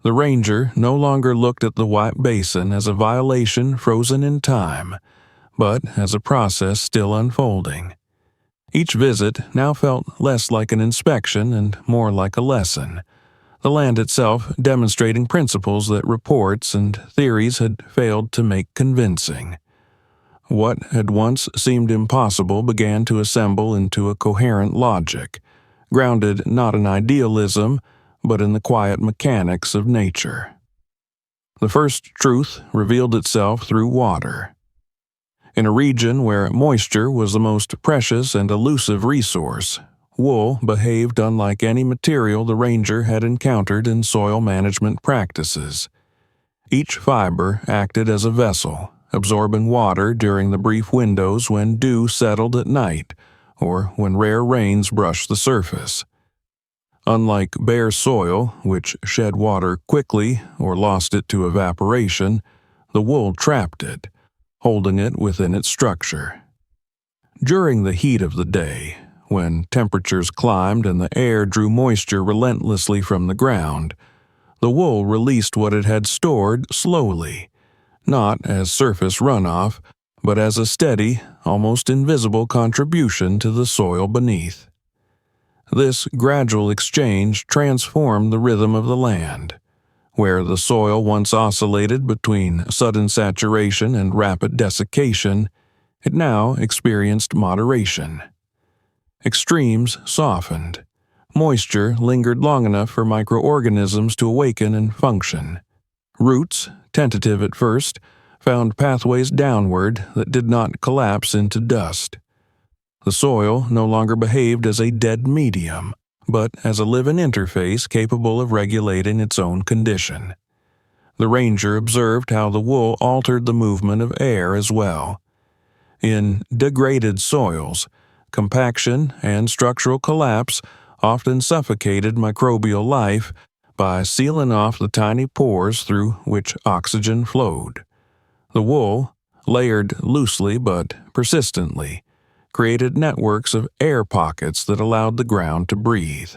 the ranger no longer looked at the White Basin as a violation frozen in time, but as a process still unfolding. Each visit now felt less like an inspection and more like a lesson, the land itself demonstrating principles that reports and theories had failed to make convincing. What had once seemed impossible began to assemble into a coherent logic, grounded not in idealism, but in the quiet mechanics of nature. The first truth revealed itself through water. In a region where moisture was the most precious and elusive resource, wool behaved unlike any material the ranger had encountered in soil management practices. Each fiber acted as a vessel, absorbing water during the brief windows when dew settled at night or when rare rains brushed the surface. Unlike bare soil, which shed water quickly or lost it to evaporation, the wool trapped it, holding it within its structure. During the heat of the day, when temperatures climbed and the air drew moisture relentlessly from the ground, the wool released what it had stored slowly, not as surface runoff, but as a steady, almost invisible contribution to the soil beneath. This gradual exchange transformed the rhythm of the land. Where the soil once oscillated between sudden saturation and rapid desiccation, it now experienced moderation. Extremes softened. Moisture lingered long enough for microorganisms to awaken and function. Roots, tentative at first, found pathways downward that did not collapse into dust. The soil no longer behaved as a dead medium, but as a living interface capable of regulating its own condition. The ranger observed how the wool altered the movement of air as well. In degraded soils, compaction and structural collapse often suffocated microbial life by sealing off the tiny pores through which oxygen flowed. The wool, layered loosely but persistently, created networks of air pockets that allowed the ground to breathe.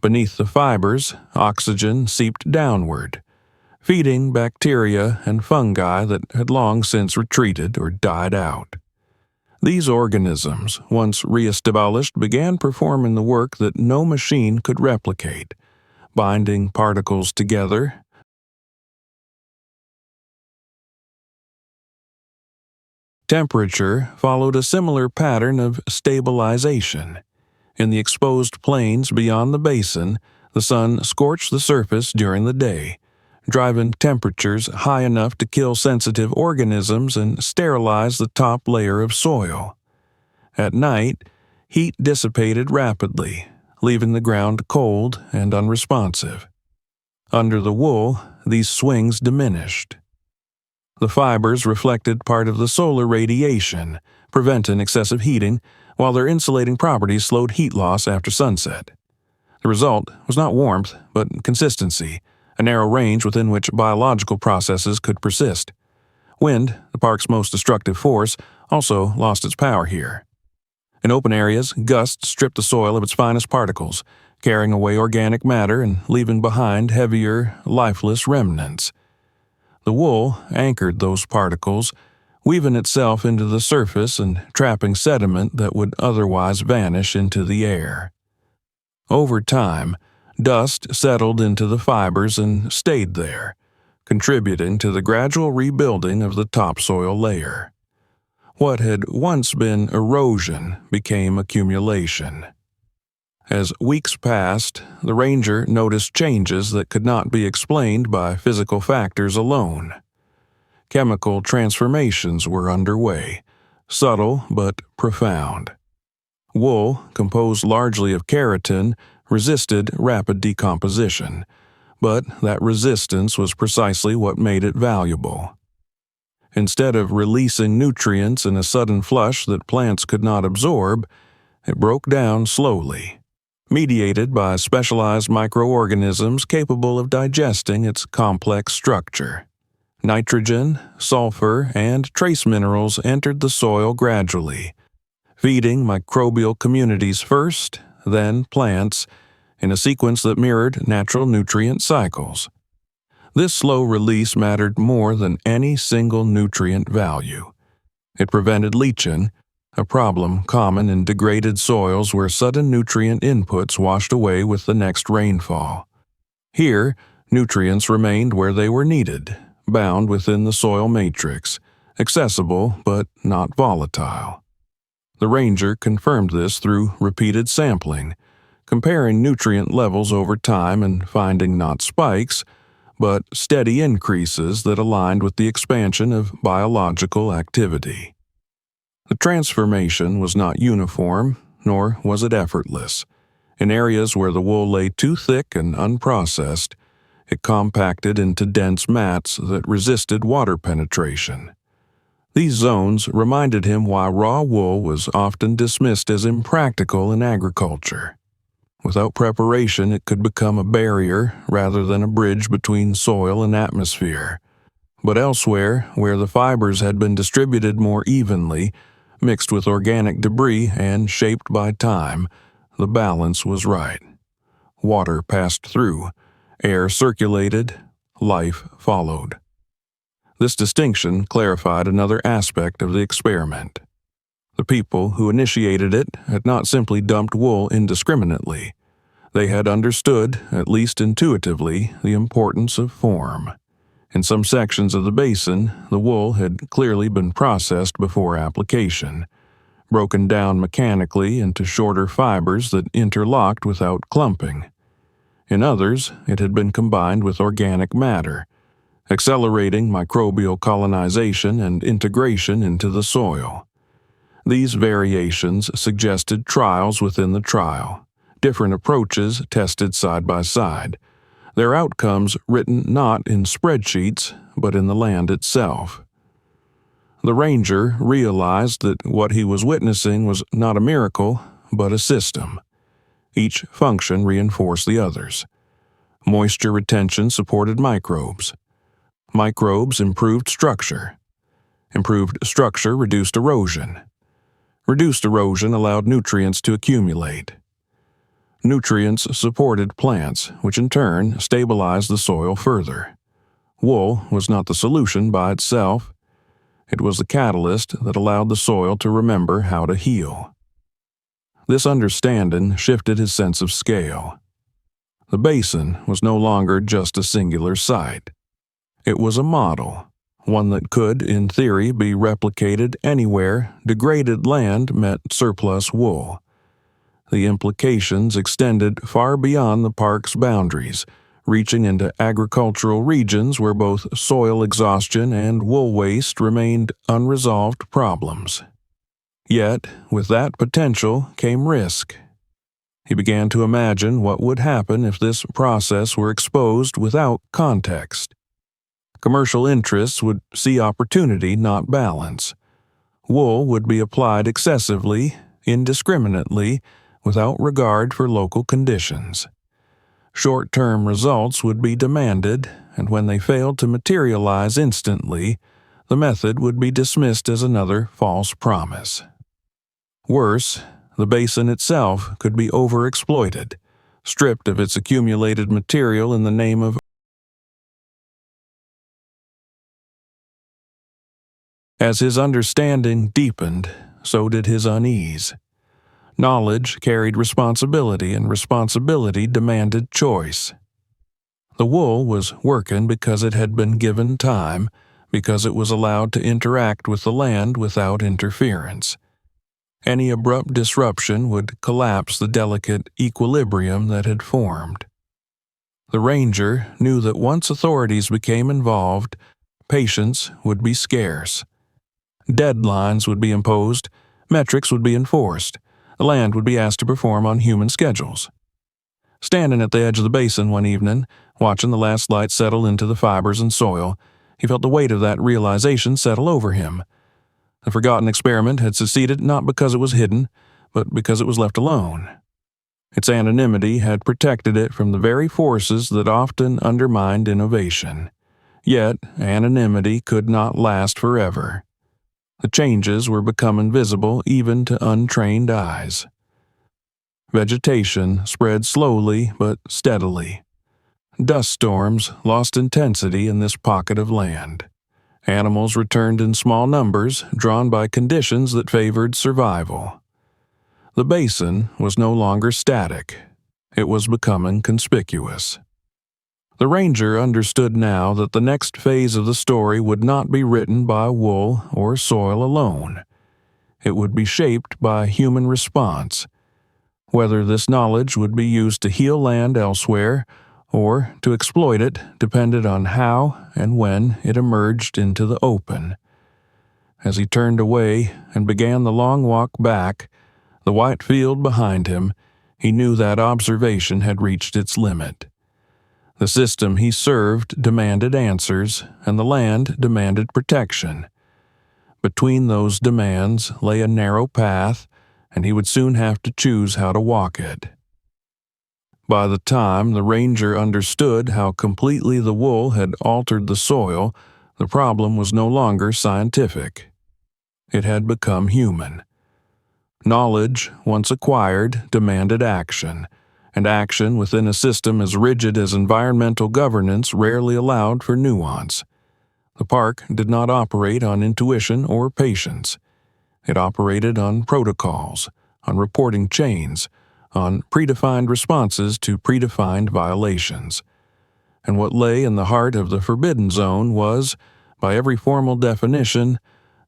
Beneath the fibers, oxygen seeped downward, feeding bacteria and fungi that had long since retreated or died out. These organisms, once re-established, began performing the work that no machine could replicate, binding particles together. Temperature followed a similar pattern of stabilization. In the exposed plains beyond the basin, the sun scorched the surface during the day, driving temperatures high enough to kill sensitive organisms and sterilize the top layer of soil. At night, heat dissipated rapidly, leaving the ground cold and unresponsive. Under the wool, these swings diminished. The fibers reflected part of the solar radiation, preventing excessive heating, while their insulating properties slowed heat loss after sunset. The result was not warmth, but consistency, a narrow range within which biological processes could persist. Wind, the park's most destructive force, also lost its power here. In open areas, gusts stripped the soil of its finest particles, carrying away organic matter and leaving behind heavier, lifeless remnants. The wool anchored those particles, weaving itself into the surface and trapping sediment that would otherwise vanish into the air. Over time, dust settled into the fibers and stayed there, contributing to the gradual rebuilding of the topsoil layer. What had once been erosion became accumulation. As weeks passed, the ranger noticed changes that could not be explained by physical factors alone. Chemical transformations were underway, subtle but profound. Wool, composed largely of keratin, resisted rapid decomposition, but that resistance was precisely what made it valuable. Instead of releasing nutrients in a sudden flush that plants could not absorb, it broke down slowly, mediated by specialized microorganisms capable of digesting its complex structure. Nitrogen, sulfur, and trace minerals entered the soil gradually, feeding microbial communities first, then plants, in a sequence that mirrored natural nutrient cycles. This slow release mattered more than any single nutrient value. It prevented leaching, a problem common in degraded soils where sudden nutrient inputs washed away with the next rainfall. Here, nutrients remained where they were needed, bound within the soil matrix, accessible but not volatile. The ranger confirmed this through repeated sampling, comparing nutrient levels over time and finding not spikes, but steady increases that aligned with the expansion of biological activity. The transformation was not uniform, nor was it effortless. In areas where the wool lay too thick and unprocessed, it compacted into dense mats that resisted water penetration. These zones reminded him why raw wool was often dismissed as impractical in agriculture. Without preparation, it could become a barrier rather than a bridge between soil and atmosphere. But elsewhere, where the fibers had been distributed more evenly, mixed with organic debris and shaped by time, the balance was right. Water passed through, air circulated, life followed. This distinction clarified another aspect of the experiment. The people who initiated it had not simply dumped wool indiscriminately. They had understood, at least intuitively, the importance of form. In some sections of the basin, the wool had clearly been processed before application, broken down mechanically into shorter fibers that interlocked without clumping. In others, it had been combined with organic matter, accelerating microbial colonization and integration into the soil. These variations suggested trials within the trial, different approaches tested side by side, their outcomes written not in spreadsheets but in the land itself. The ranger realized that what he was witnessing was not a miracle but a system. Each function reinforced the others. Moisture retention supported microbes. Microbes improved structure. Improved structure reduced erosion. Reduced erosion allowed nutrients to accumulate. Nutrients supported plants, which in turn stabilized the soil further. Wool was not the solution by itself. It was the catalyst that allowed the soil to remember how to heal. This understanding shifted his sense of scale. The basin was no longer just a singular site. It was a model, one that could, in theory, be replicated anywhere degraded land met surplus wool. The implications extended far beyond the park's boundaries, reaching into agricultural regions where both soil exhaustion and wool waste remained unresolved problems. Yet, with that potential came risk. He began to imagine what would happen if this process were exposed without context. Commercial interests would see opportunity, not balance. Wool would be applied excessively, indiscriminately, without regard for local conditions. Short-term results would be demanded, and when they failed to materialize instantly, the method would be dismissed as another false promise. Worse, the basin itself could be overexploited, stripped of its accumulated material in the name of. As his understanding deepened, so did his unease. Knowledge carried responsibility, and responsibility demanded choice. The wool was working because it had been given time, because it was allowed to interact with the land without interference. Any abrupt disruption would collapse the delicate equilibrium that had formed. The ranger knew that once authorities became involved, patience would be scarce. Deadlines would be imposed, metrics would be enforced, the land would be asked to perform on human schedules. Standing at the edge of the basin one evening, watching the last light settle into the fibers and soil, he felt the weight of that realization settle over him. The forgotten experiment had succeeded not because it was hidden, but because it was left alone. Its anonymity had protected it from the very forces that often undermined innovation. Yet, anonymity could not last forever. The changes were becoming visible even to untrained eyes. Vegetation spread slowly but steadily. Dust storms lost intensity in this pocket of land. Animals returned in small numbers, drawn by conditions that favored survival. The basin was no longer static. It was becoming conspicuous. The ranger understood now that the next phase of the story would not be written by wool or soil alone. It would be shaped by human response. Whether this knowledge would be used to heal land elsewhere or to exploit it depended on how and when it emerged into the open. As he turned away and began the long walk back, the white field behind him, he knew that observation had reached its limit. The system he served demanded answers, and the land demanded protection. Between those demands lay a narrow path, and he would soon have to choose how to walk it. By the time the ranger understood how completely the wool had altered the soil, the problem was no longer scientific. It had become human. Knowledge, once acquired, demanded action, and action within a system as rigid as environmental governance rarely allowed for nuance. The park did not operate on intuition or patience. It operated on protocols, on reporting chains, on predefined responses to predefined violations. And what lay in the heart of the forbidden zone was, by every formal definition,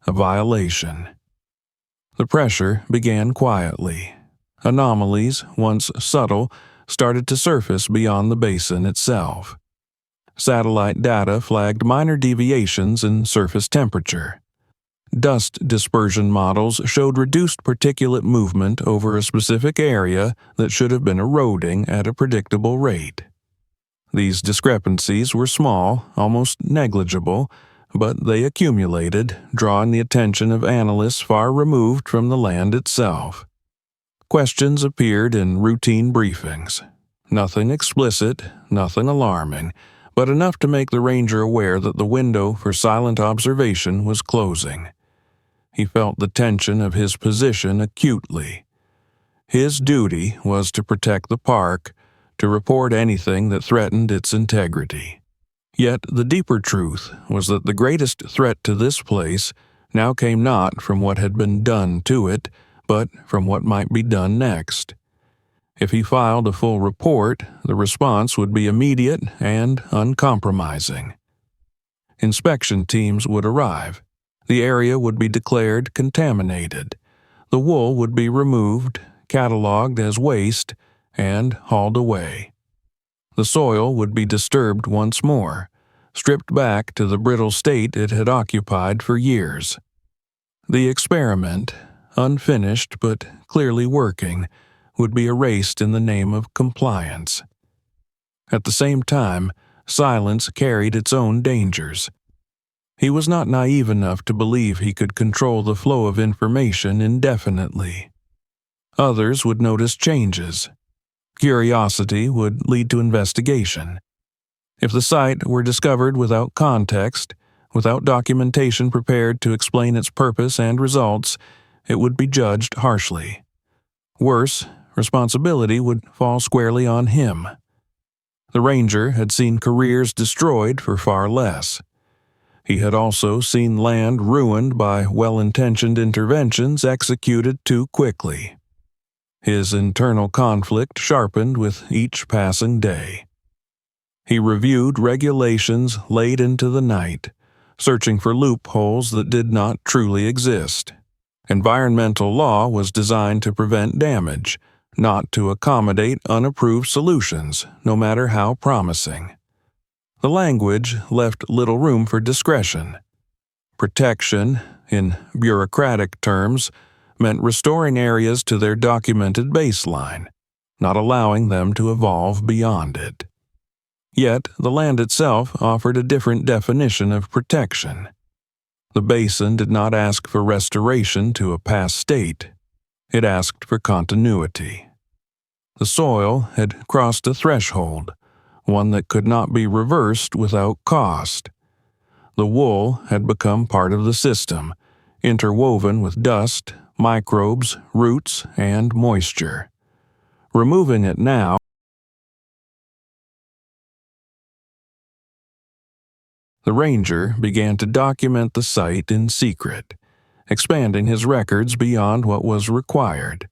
a violation. The pressure began quietly. Anomalies, once subtle, started to surface beyond the basin itself. Satellite data flagged minor deviations in surface temperature. Dust dispersion models showed reduced particulate movement over a specific area that should have been eroding at a predictable rate. These discrepancies were small, almost negligible, but they accumulated, drawing the attention of analysts far removed from the land itself. Questions appeared in routine briefings. Nothing explicit, nothing alarming, but enough to make the ranger aware that the window for silent observation was closing. He felt the tension of his position acutely. His duty was to protect the park, to report anything that threatened its integrity. Yet the deeper truth was that the greatest threat to this place now came not from what had been done to it, but from what might be done next. If he filed a full report, the response would be immediate and uncompromising. Inspection teams would arrive. The area would be declared contaminated. The wool would be removed, cataloged as waste, and hauled away. The soil would be disturbed once more, stripped back to the brittle state it had occupied for years. The experiment, unfinished but clearly working, would be erased in the name of compliance. At the same time, silence carried its own dangers. He was not naive enough to believe he could control the flow of information indefinitely. Others would notice changes. Curiosity would lead to investigation. If the site were discovered without context, without documentation prepared to explain its purpose and results, it would be judged harshly. Worse, responsibility would fall squarely on him. The ranger had seen careers destroyed for far less. He had also seen land ruined by well-intentioned interventions executed too quickly. His internal conflict sharpened with each passing day. He reviewed regulations late into the night, searching for loopholes that did not truly exist. Environmental law was designed to prevent damage, not to accommodate unapproved solutions, no matter how promising. The language left little room for discretion. Protection, in bureaucratic terms, meant restoring areas to their documented baseline, not allowing them to evolve beyond it. Yet, the land itself offered a different definition of protection. The basin did not ask for restoration to a past state. It asked for continuity. The soil had crossed a threshold, one that could not be reversed without cost. The wool had become part of the system, interwoven with dust, microbes, roots, and moisture. Removing it now, the ranger began to document the site in secret, expanding his records beyond what was required.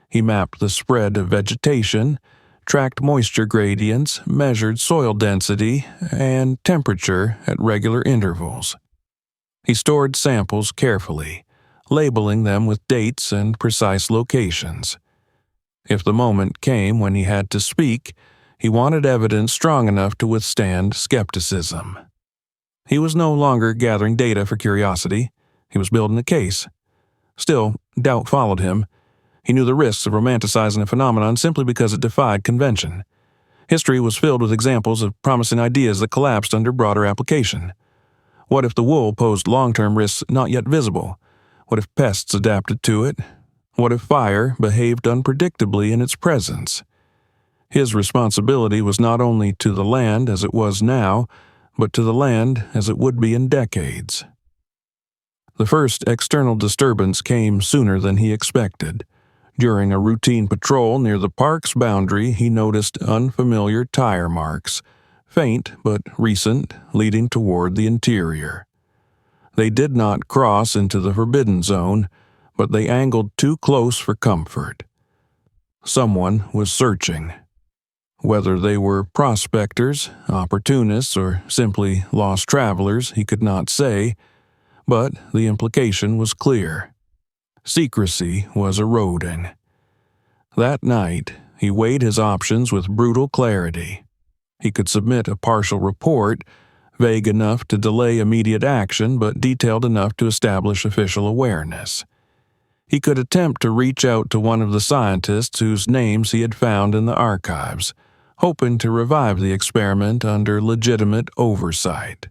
He mapped the spread of vegetation, tracked moisture gradients, measured soil density and temperature at regular intervals. He stored samples carefully, labeling them with dates and precise locations. If the moment came when he had to speak, he wanted evidence strong enough to withstand skepticism. He was no longer gathering data for curiosity. He was building a case. Still, doubt followed him. He knew the risks of romanticizing a phenomenon simply because it defied convention. History was filled with examples of promising ideas that collapsed under broader application. What if the wool posed long-term risks not yet visible? What if pests adapted to it? What if fire behaved unpredictably in its presence? His responsibility was not only to the land as it was now, but to the land as it would be in decades. The first external disturbance came sooner than he expected. During a routine patrol near the park's boundary, he noticed unfamiliar tire marks, faint but recent, leading toward the interior. They did not cross into the forbidden zone, but they angled too close for comfort. Someone was searching. Whether they were prospectors, opportunists, or simply lost travelers, he could not say, but the implication was clear. Secrecy was eroding. That night, he weighed his options with brutal clarity. He could submit a partial report, vague enough to delay immediate action but detailed enough to establish official awareness. He could attempt to reach out to one of the scientists whose names he had found in the archives, hoping to revive the experiment under legitimate oversight.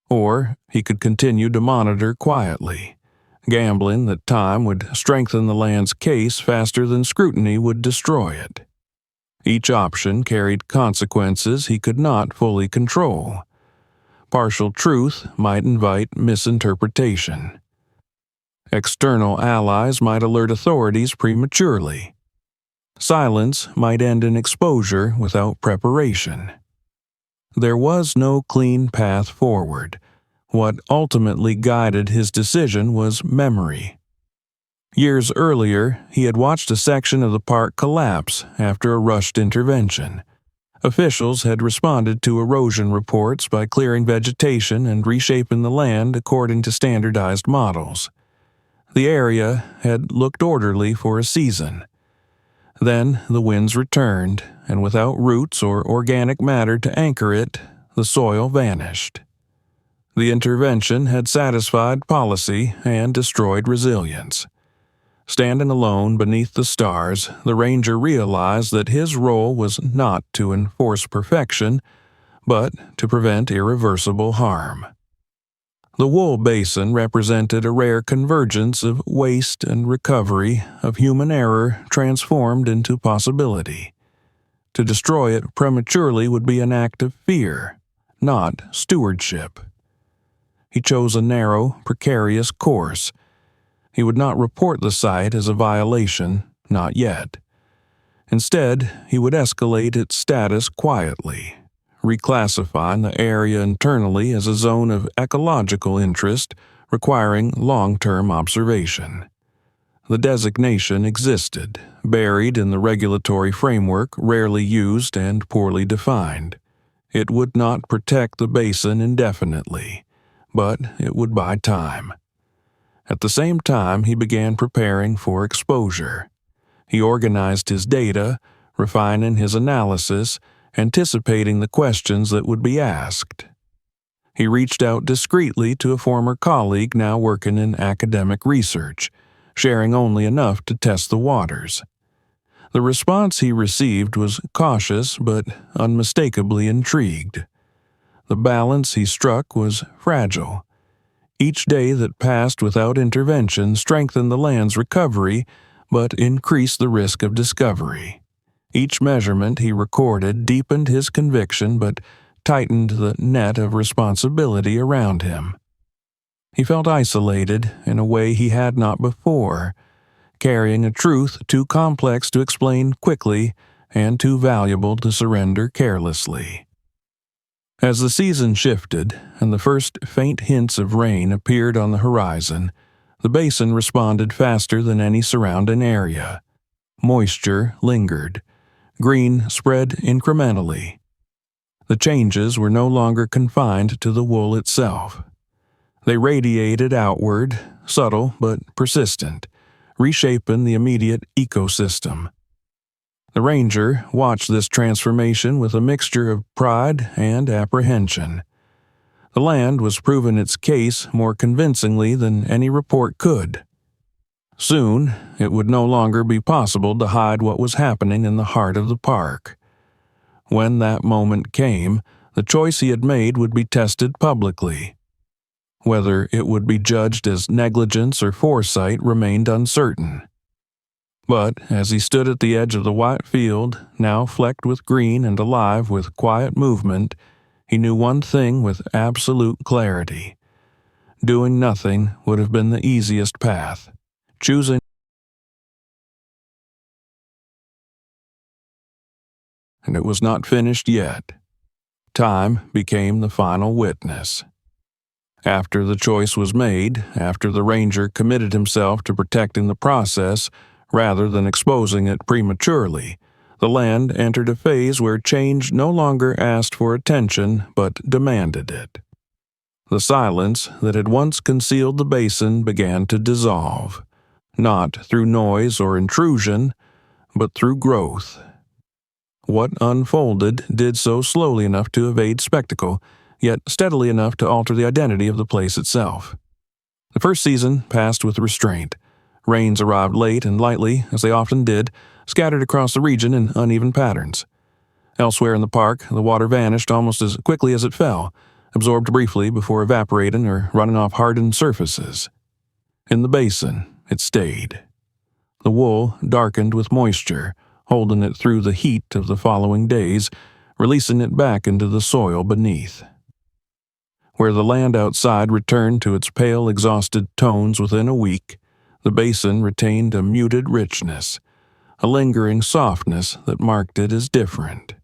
Or he could continue to monitor quietly, gambling that time would strengthen the land's case faster than scrutiny would destroy it. Each option carried consequences he could not fully control. Partial truth might invite misinterpretation. External allies might alert authorities prematurely. Silence might end in exposure without preparation. There was no clean path forward. What ultimately guided his decision was memory. Years earlier, he had watched a section of the park collapse after a rushed intervention. Officials had responded to erosion reports by clearing vegetation and reshaping the land according to standardized models. The area had looked orderly for a season. Then the winds returned, and without roots or organic matter to anchor it, the soil vanished. The intervention had satisfied policy and destroyed resilience. Standing alone beneath the stars, the ranger realized that his role was not to enforce perfection, but to prevent irreversible harm. The wool basin represented a rare convergence of waste and recovery, of human error transformed into possibility. To destroy it prematurely would be an act of fear, not stewardship. He chose a narrow, precarious course. He would not report the site as a violation, not yet. Instead, he would escalate its status quietly, reclassifying the area internally as a zone of ecological interest requiring long-term observation. The designation existed, buried in the regulatory framework, rarely used and poorly defined. It would not protect the basin indefinitely, but it would buy time. At the same time, he began preparing for exposure. He organized his data, refining his analysis, anticipating the questions that would be asked. He reached out discreetly to a former colleague now working in academic research, sharing only enough to test the waters. The response he received was cautious but unmistakably intrigued. The balance he struck was fragile. Each day that passed without intervention strengthened the land's recovery, but increased the risk of discovery. Each measurement he recorded deepened his conviction but tightened the net of responsibility around him. He felt isolated in a way he had not before, carrying a truth too complex to explain quickly and too valuable to surrender carelessly. As the season shifted and the first faint hints of rain appeared on the horizon, the basin responded faster than any surrounding area. Moisture lingered. Green spread incrementally. The changes were no longer confined to the wool itself. They radiated outward, subtle but persistent, reshaping the immediate ecosystem. The ranger watched this transformation with a mixture of pride and apprehension. The land was proving its case more convincingly than any report could. Soon, it would no longer be possible to hide what was happening in the heart of the park. When that moment came, the choice he had made would be tested publicly. Whether it would be judged as negligence or foresight remained uncertain. But as he stood at the edge of the white field, now flecked with green and alive with quiet movement, he knew one thing with absolute clarity. Doing nothing would have been the easiest path. Choosing and it was not finished yet. Time became the final witness. After the choice was made, after the ranger committed himself to protecting the process rather than exposing it prematurely, the land entered a phase where change no longer asked for attention but demanded it. The silence that had once concealed the basin began to dissolve, not through noise or intrusion, but through growth. What unfolded did so slowly enough to evade spectacle, yet steadily enough to alter the identity of the place itself. The first season passed with restraint. Rains arrived late and lightly, as they often did, scattered across the region in uneven patterns. Elsewhere in the park, the water vanished almost as quickly as it fell, absorbed briefly before evaporating or running off hardened surfaces. In the basin, it stayed. The wool darkened with moisture, holding it through the heat of the following days, releasing it back into the soil beneath. Where the land outside returned to its pale, exhausted tones within a week, the basin retained a muted richness, a lingering softness that marked it as different.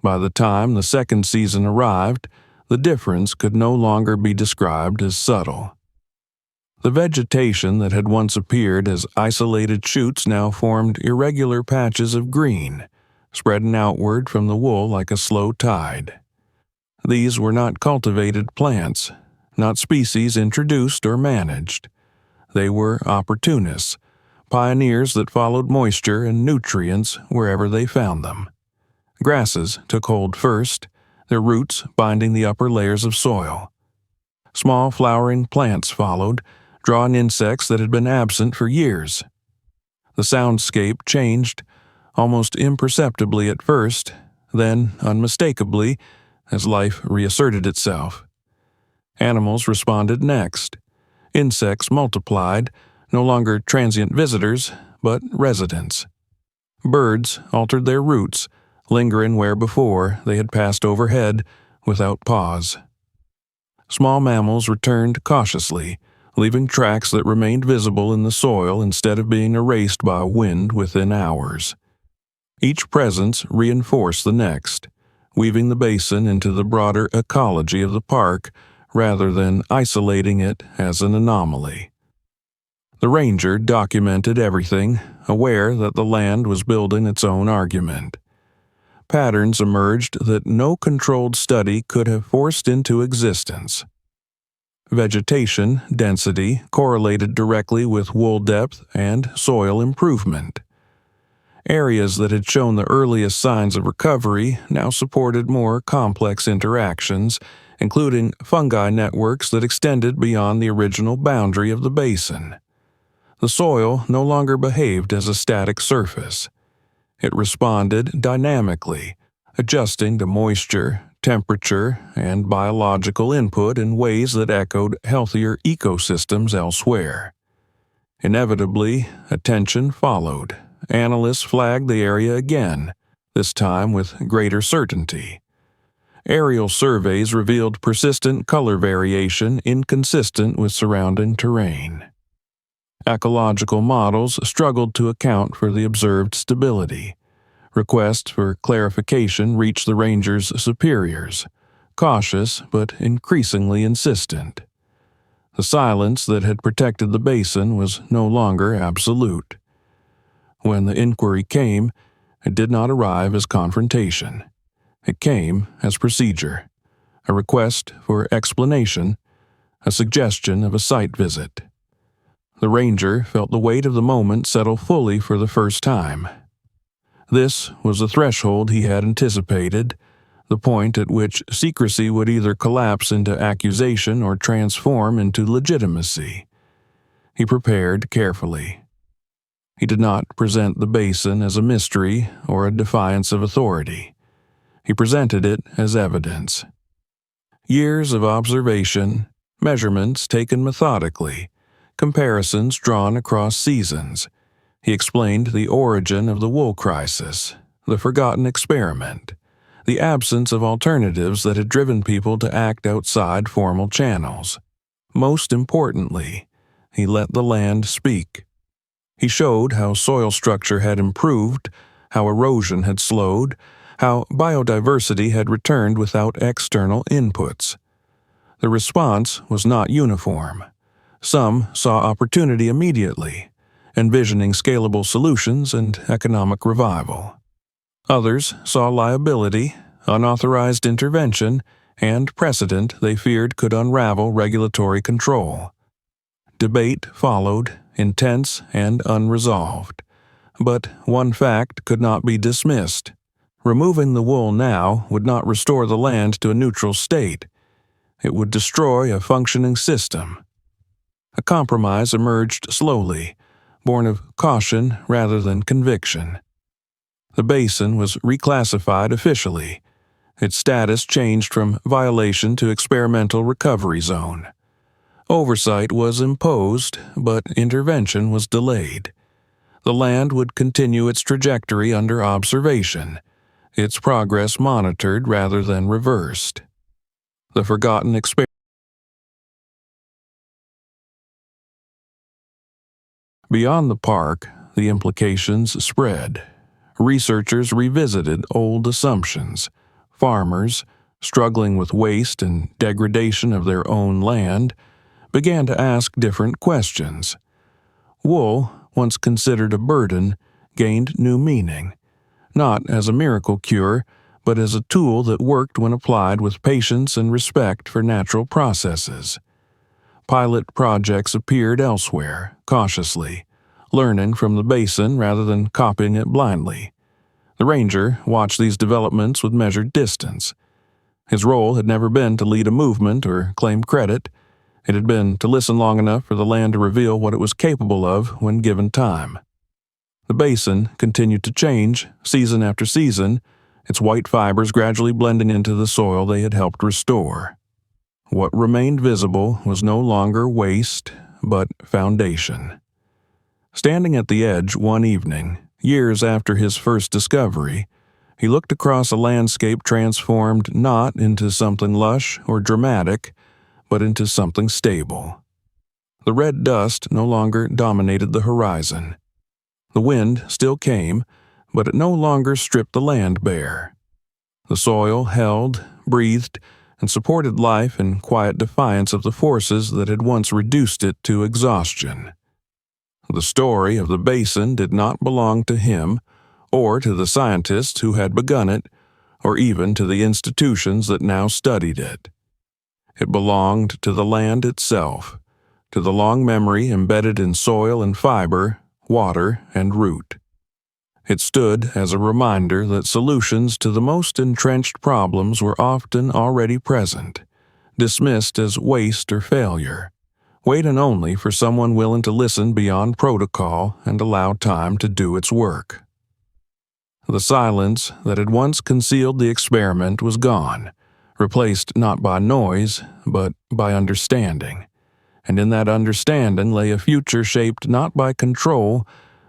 By the time the second season arrived, the difference could no longer be described as subtle. The vegetation that had once appeared as isolated shoots now formed irregular patches of green, spreading outward from the wool like a slow tide. These were not cultivated plants, not species introduced or managed. They were opportunists, pioneers that followed moisture and nutrients wherever they found them. Grasses took hold first, their roots binding the upper layers of soil. Small flowering plants followed, drawing insects that had been absent for years. The soundscape changed, almost imperceptibly at first, then unmistakably, as life reasserted itself. Animals responded next. Insects multiplied, no longer transient visitors, but residents. Birds altered their routes, lingering where before they had passed overhead without pause. Small mammals returned cautiously, leaving tracks that remained visible in the soil instead of being erased by wind within hours. Each presence reinforced the next, weaving the basin into the broader ecology of the park rather than isolating it as an anomaly. The ranger documented everything, aware that the land was building its own argument. Patterns emerged that no controlled study could have forced into existence. Vegetation density correlated directly with wool depth and soil improvement. Areas that had shown the earliest signs of recovery now supported more complex interactions, including fungi networks that extended beyond the original boundary of the basin. The soil no longer behaved as a static surface. It responded dynamically, adjusting to moisture, temperature, and biological input in ways that echoed healthier ecosystems elsewhere. Inevitably, attention followed. Analysts flagged the area again, this time with greater certainty. Aerial surveys revealed persistent color variation inconsistent with surrounding terrain. Ecological models struggled to account for the observed stability. Requests for clarification reached the rangers' superiors, cautious but increasingly insistent. The silence that had protected the basin was no longer absolute. When the inquiry came, it did not arrive as confrontation. It came as procedure, a request for explanation, a suggestion of a site visit. The ranger felt the weight of the moment settle fully for the first time. This was the threshold he had anticipated, the point at which secrecy would either collapse into accusation or transform into legitimacy. He prepared carefully. He did not present the basin as a mystery or a defiance of authority. He presented it as evidence. Years of observation, measurements taken methodically, comparisons drawn across seasons. He explained the origin of the wool crisis, the forgotten experiment, the absence of alternatives that had driven people to act outside formal channels. Most importantly, he let the land speak. He showed how soil structure had improved, how erosion had slowed, how biodiversity had returned without external inputs. The response was not uniform. Some saw opportunity immediately, envisioning scalable solutions and economic revival. Others saw liability, unauthorized intervention, and precedent they feared could unravel regulatory control. Debate followed, intense and unresolved. But one fact could not be dismissed. Removing the wool now would not restore the land to a neutral state. It would destroy a functioning system. A compromise emerged slowly, born of caution rather than conviction. The basin was reclassified officially. Its status changed from violation to experimental recovery zone. Oversight was imposed, but intervention was delayed. The land would continue its trajectory under observation, its progress monitored rather than reversed. The forgotten experiment. Beyond the park, the implications spread. Researchers revisited old assumptions. Farmers, struggling with waste and degradation of their own land, began to ask different questions. Wool, once considered a burden, gained new meaning, not as a miracle cure, but as a tool that worked when applied with patience and respect for natural processes. Pilot projects appeared elsewhere, cautiously, learning from the basin rather than copying it blindly. The ranger watched these developments with measured distance. His role had never been to lead a movement or claim credit. It had been to listen long enough for the land to reveal what it was capable of when given time. The basin continued to change, season after season, its white fibers gradually blending into the soil they had helped restore. What remained visible was no longer waste, but foundation. Standing at the edge one evening, years after his first discovery, he looked across a landscape transformed not into something lush or dramatic, but into something stable. The red dust no longer dominated the horizon. The wind still came, but it no longer stripped the land bare. The soil held, breathed, and supported life in quiet defiance of the forces that had once reduced it to exhaustion. The story of the basin did not belong to him, or to the scientists who had begun it, or even to the institutions that now studied it. It belonged to the land itself, to the long memory embedded in soil and fiber, water and root. It stood as a reminder that solutions to the most entrenched problems were often already present, dismissed as waste or failure, waiting only for someone willing to listen beyond protocol and allow time to do its work. The silence that had once concealed the experiment was gone, replaced not by noise, but by understanding. And in that understanding lay a future shaped not by control,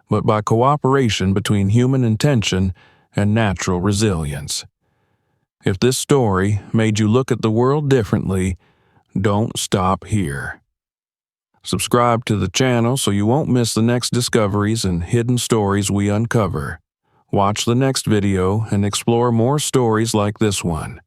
but by cooperation between human intention and natural resilience. If this story made you look at the world differently, don't stop here. Subscribe to the channel so you won't miss the next discoveries and hidden stories we uncover. Watch the next video and explore more stories like this one.